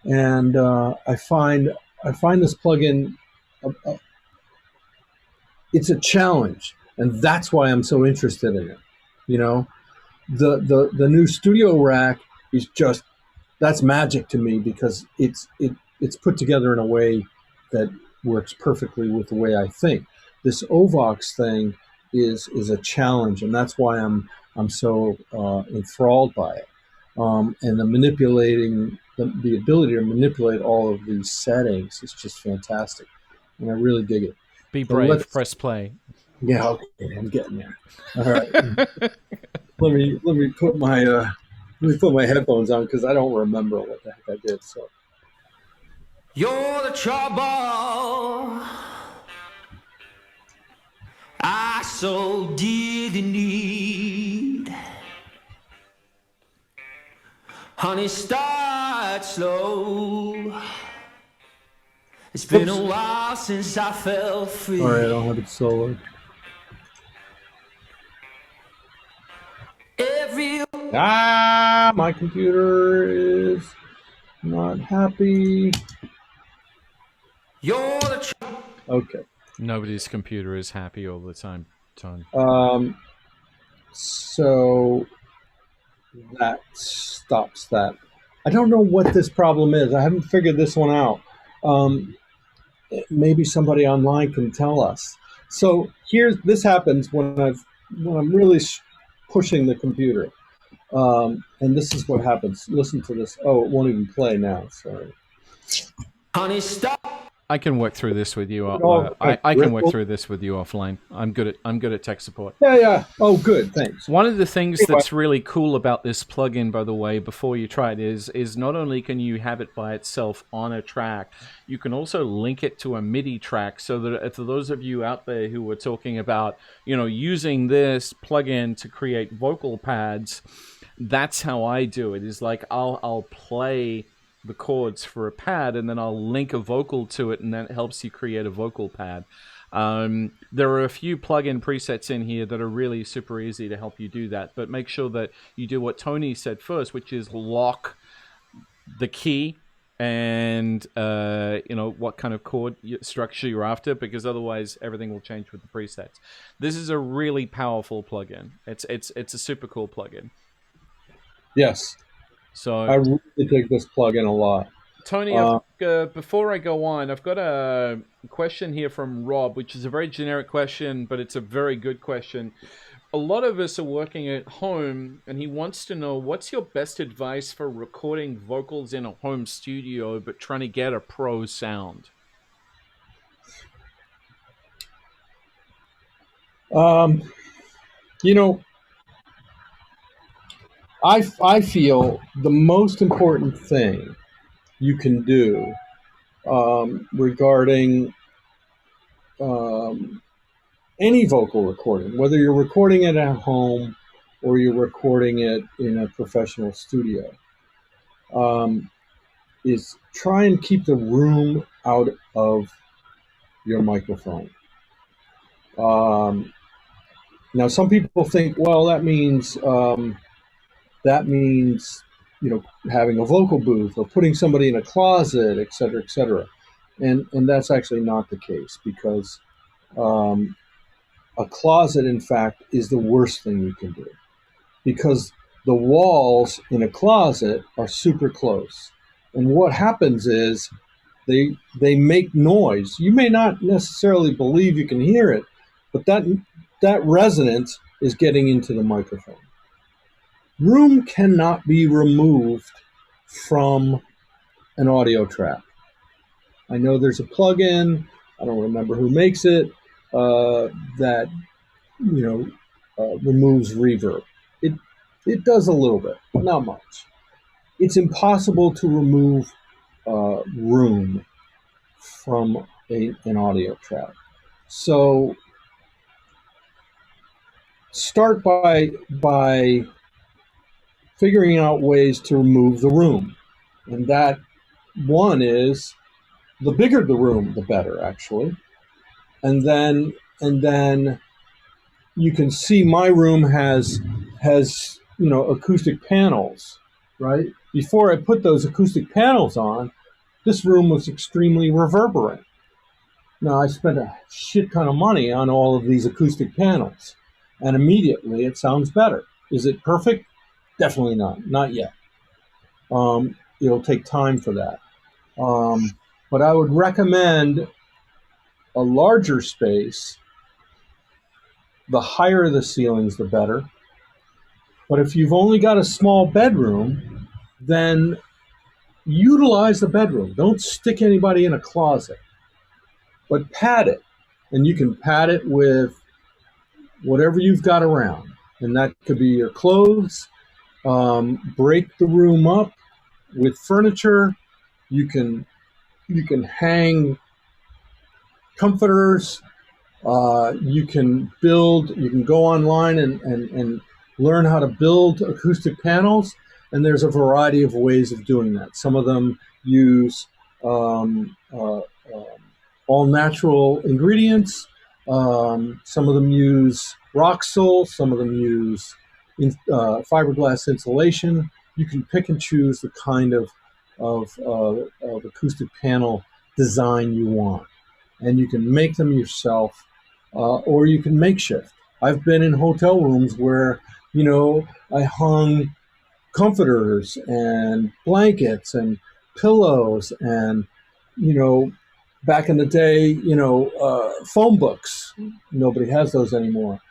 [SPEAKER 2] and I find this plugin it's a challenge, and that's why I'm so interested in it. the new studio rack is just, that's magic to me because it's put together in a way that works perfectly with the way I think. This Ovox thing is a challenge, and that's why I'm so enthralled by it. And the ability to manipulate all of these settings is just fantastic, and I really dig it.
[SPEAKER 1] Be
[SPEAKER 2] So
[SPEAKER 1] brave. Press play.
[SPEAKER 2] yeah, okay, I'm getting there. All right, let me put my headphones on because I don't remember what the heck I did. So
[SPEAKER 3] You're the trouble I so dearly need. Honey, start slow. It's been a while since I felt free.
[SPEAKER 2] all right, I don't have it soloed. My computer is not happy.
[SPEAKER 3] You're the
[SPEAKER 2] Okay.
[SPEAKER 1] Nobody's computer is happy all the time, Tone.
[SPEAKER 2] So that stops that. I don't know what this problem is. I haven't figured this one out. Maybe somebody online can tell us. So this happens when I'm really pushing the computer. And this is what happens. Listen to this. Oh, it won't even play now. Sorry.
[SPEAKER 3] honey, stop.
[SPEAKER 1] I can work through this with you. I can work through this with you offline. I'm good at tech support.
[SPEAKER 2] Yeah. Oh, good. Thanks.
[SPEAKER 1] One of the things that's really cool about this plugin, by the way, before you try it, is not only can you have it by itself on a track, you can also link it to a MIDI track. So that for those of you out there who were talking about, using this plugin to create vocal pads, that's how I do it. Is like I'll play the chords for a pad, and then I'll link a vocal to it, and that helps you create a vocal pad. There are a few plugin presets in here that are really super easy to help you do that, but make sure that you do what Tony said first, which is lock the key and what kind of chord structure you're after, because otherwise everything will change with the presets. This is a really powerful plugin. It's a super cool plugin.
[SPEAKER 2] Yes.
[SPEAKER 1] So
[SPEAKER 2] I really dig this plugin a lot.
[SPEAKER 1] Tony, before I go on, I've got a question here from Rob, which is a very generic question, but it's a very good question. A lot of us are working at home, and he wants to know, what's your best advice for recording vocals in a home studio, but trying to get a pro sound?
[SPEAKER 2] I feel the most important thing you can do regarding any vocal recording, whether you're recording it at home or you're recording it in a professional studio, is try and keep the room out of your microphone. Now, some people think, well, that means having a vocal booth or putting somebody in a closet, et cetera, et cetera. And that's actually not the case, because a closet, in fact, is the worst thing you can do, because the walls in a closet are super close. And what happens is they make noise. You may not necessarily believe you can hear it, but that resonance is getting into the microphone. Room cannot be removed from an audio track. I know there's a plugin, I don't remember who makes it, that removes reverb. It does a little bit, but not much. It's impossible to remove room from an audio track. So start by figuring out ways to remove the room. And that one is, the bigger the room, the better, actually. And then you can see my room has acoustic panels, right? Before I put those acoustic panels on, this room was extremely reverberant. Now, I spent a shit ton of money on all of these acoustic panels, and immediately it sounds better. Is it perfect? Definitely not yet. It'll take time for that. But I would recommend a larger space. The higher the ceilings, the better. But if you've only got a small bedroom, then utilize the bedroom. Don't stick anybody in a closet, but pad it. And you can pad it with whatever you've got around. And that could be your clothes. Break the room up with furniture. You can hang comforters. You can go online and learn how to build acoustic panels. And there's a variety of ways of doing that. Some of them use all natural ingredients. Some of them use Roxol. Some of them use fiberglass insulation. You can pick and choose the kind of acoustic panel design you want, and you can make them yourself, or you can makeshift. I've been in hotel rooms where I hung comforters and blankets and pillows and back in the day, phone books. Nobody has those anymore.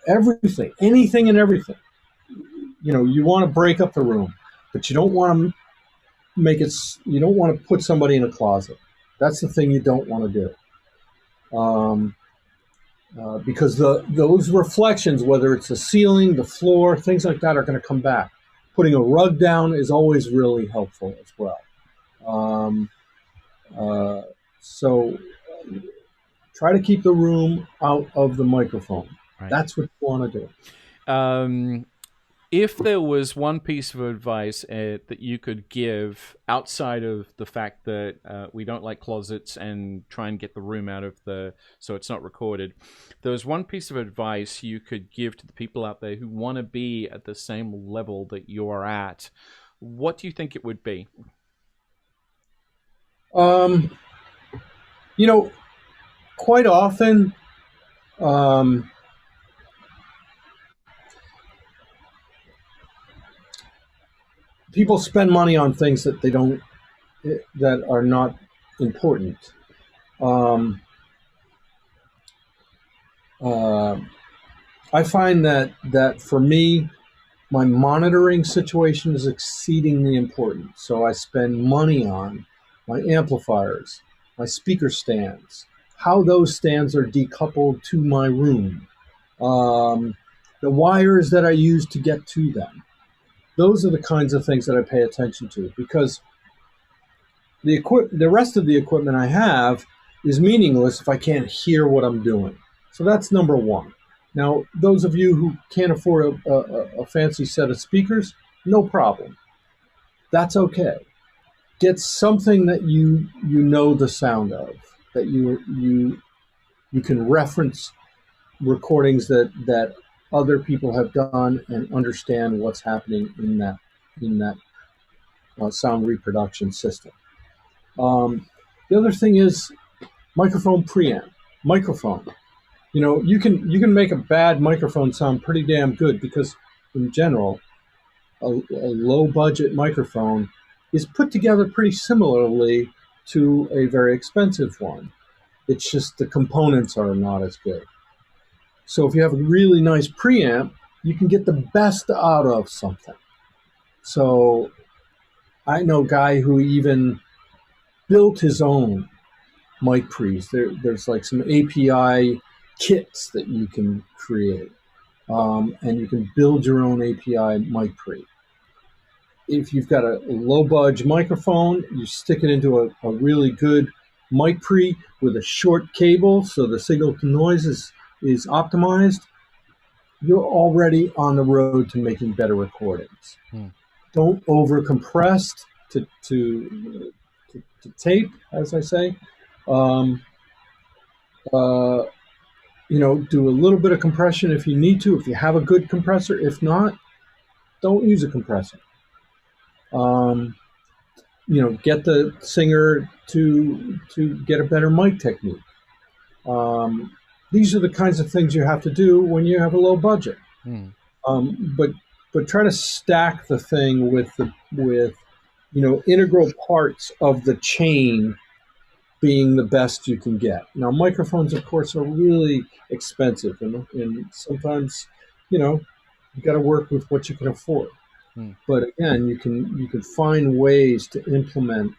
[SPEAKER 2] Everything, anything and everything. You want to break up the room, but you don't want to you don't want to put somebody in a closet. That's the thing you don't want to do. Because those reflections, whether it's the ceiling, the floor, things like that, are going to come back. Putting a rug down is always really helpful as well. So try to keep the room out of the microphone. Right. That's what you want to
[SPEAKER 1] do. If there was one piece of advice that you could give outside of the fact that we don't like closets and try and get the room out of so it's not recorded, there was one piece of advice you could give to the people out there who want to be at the same level that you're at, what do you think it would be?
[SPEAKER 2] Quite often, people spend money on things that that are not important. I find that for me, my monitoring situation is exceedingly important. So I spend money on my amplifiers, my speaker stands, how those stands are decoupled to my room, the wires that I use to get to them. Those are the kinds of things that I pay attention to, because the rest of the equipment I have is meaningless if I can't hear what I'm doing. So that's number one. Now, those of you who can't afford a fancy set of speakers, no problem. That's okay. Get something that you know the sound of, that you can reference recordings that other people have done and understand what's happening in that sound reproduction system. The other thing is microphone preamp. Microphone. You can make a bad microphone sound pretty damn good, because in general, a low budget microphone is put together pretty similarly to a very expensive one. It's just the components are not as good. So if you have a really nice preamp, you can get the best out of something. So I know a guy who even built his own mic pre's. There's like some API kits that you can create, and you can build your own API mic pre. If you've got a low budge microphone, you stick it into a really good mic pre with a short cable, so the signal to noise is optimized. You're already on the road to making better recordings. Don't over compress to tape, as I say. Do a little bit of compression if you need to, if you have a good compressor. If not, don't use a compressor. Get the singer to get a better mic technique. these are the kinds of things you have to do when you have a low budget.
[SPEAKER 1] Mm.
[SPEAKER 2] But try to stack the thing with integral parts of the chain being the best you can get. Now, microphones, of course, are really expensive, and sometimes, you got to work with what you can afford.
[SPEAKER 1] Mm.
[SPEAKER 2] But again, you can find ways to implement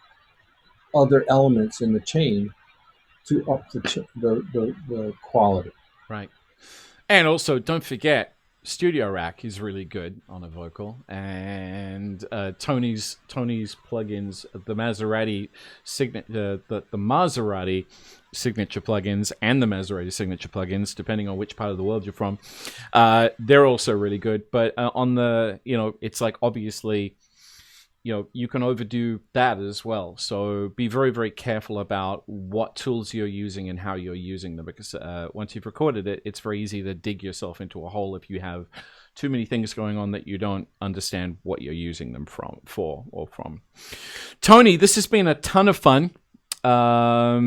[SPEAKER 2] other elements in the chain to up the quality.
[SPEAKER 1] Right. And also, don't forget, Studio Rack is really good on a vocal, and Tony's plugins, the Maserati the Maserati signature plugins and the Maserati signature plugins, depending on which part of the world you're from, they're also really good. But on the, it's like obviously, you can overdo that as well. So be very, very careful about what tools you're using and how you're using them, because once you've recorded it, it's very easy to dig yourself into a hole if you have too many things going on that you don't understand what you're using them for. Tony, this has been a ton of fun. I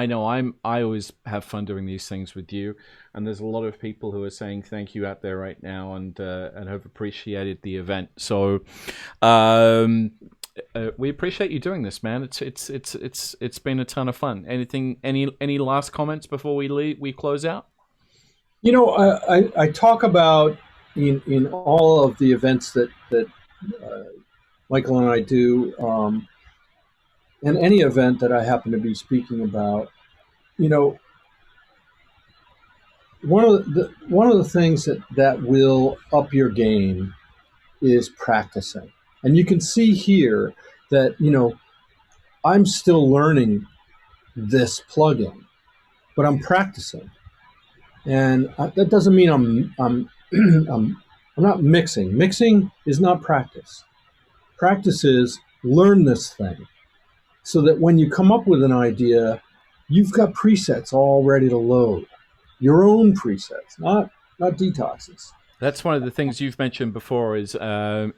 [SPEAKER 1] know I always have fun doing these things with you, and there's a lot of people who are saying thank you out there right now and have appreciated the event. So we appreciate you doing this, man. It's been a ton of fun. Any last comments before we close out?
[SPEAKER 2] I talk about in all of the events that Michael and I do. And any event that I happen to be speaking about, one of the things that will up your game is practicing. And you can see here that, I'm still learning this plugin, but I'm practicing. And that doesn't mean I'm not mixing. Mixing is not practice. Practice is learn this thing, so that when you come up with an idea, you've got presets all ready to load. Your own presets, not detoxes.
[SPEAKER 1] That's one of the things you've mentioned before, is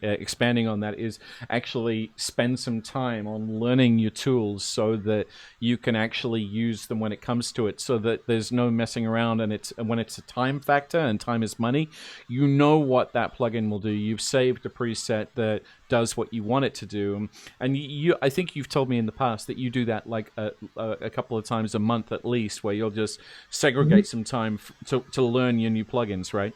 [SPEAKER 1] expanding on that, is actually spend some time on learning your tools so that you can actually use them when it comes to it, so that there's no messing around, and when it's a time factor, and time is money, you know what that plugin will do. You've saved a preset that does what you want it to do. And I think you've told me in the past that you do that like a couple of times a month at least, where you'll just segregate some time to learn your new plugins, right?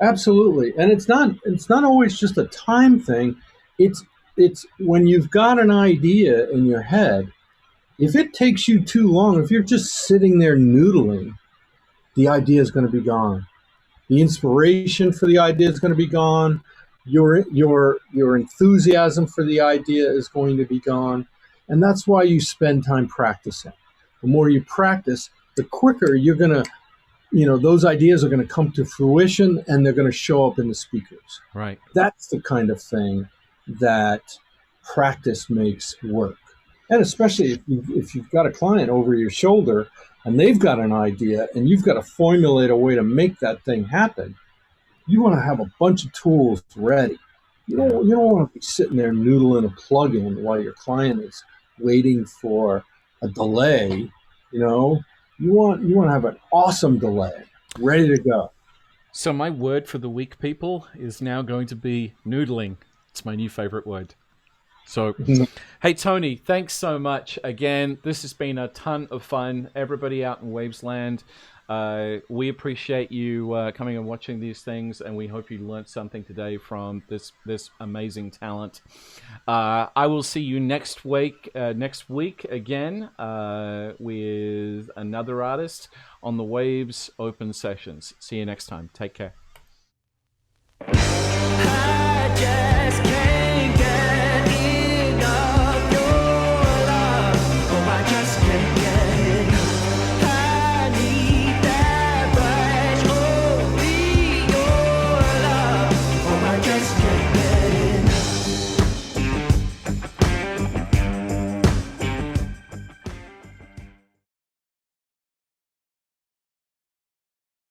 [SPEAKER 2] Absolutely. And it's not always just a time thing. It's when you've got an idea in your head, if it takes you too long, if you're just sitting there noodling, the idea is going to be gone. The inspiration for the idea is going to be gone. Your enthusiasm for the idea is going to be gone. And that's why you spend time practicing. The more you practice, the quicker you're going to, those ideas are going to come to fruition, and they're going to show up in the speakers.
[SPEAKER 1] Right.
[SPEAKER 2] That's the kind of thing that practice makes work. And especially if you've got a client over your shoulder and they've got an idea and you've got to formulate a way to make that thing happen, you want to have a bunch of tools ready. You don't want to be sitting there noodling a plug-in while your client is waiting for a delay. You want to have an awesome delay ready to go.
[SPEAKER 1] So my word for the week, people, is now going to be noodling. It's my new favorite word. So, hey, Tony, thanks so much again. This has been a ton of fun. Everybody out in Wavesland, we appreciate you coming and watching these things, and we hope you learned something today from this amazing talent. I will see you next week again with another artist on the Waves Open Sessions. See you next time. Take care.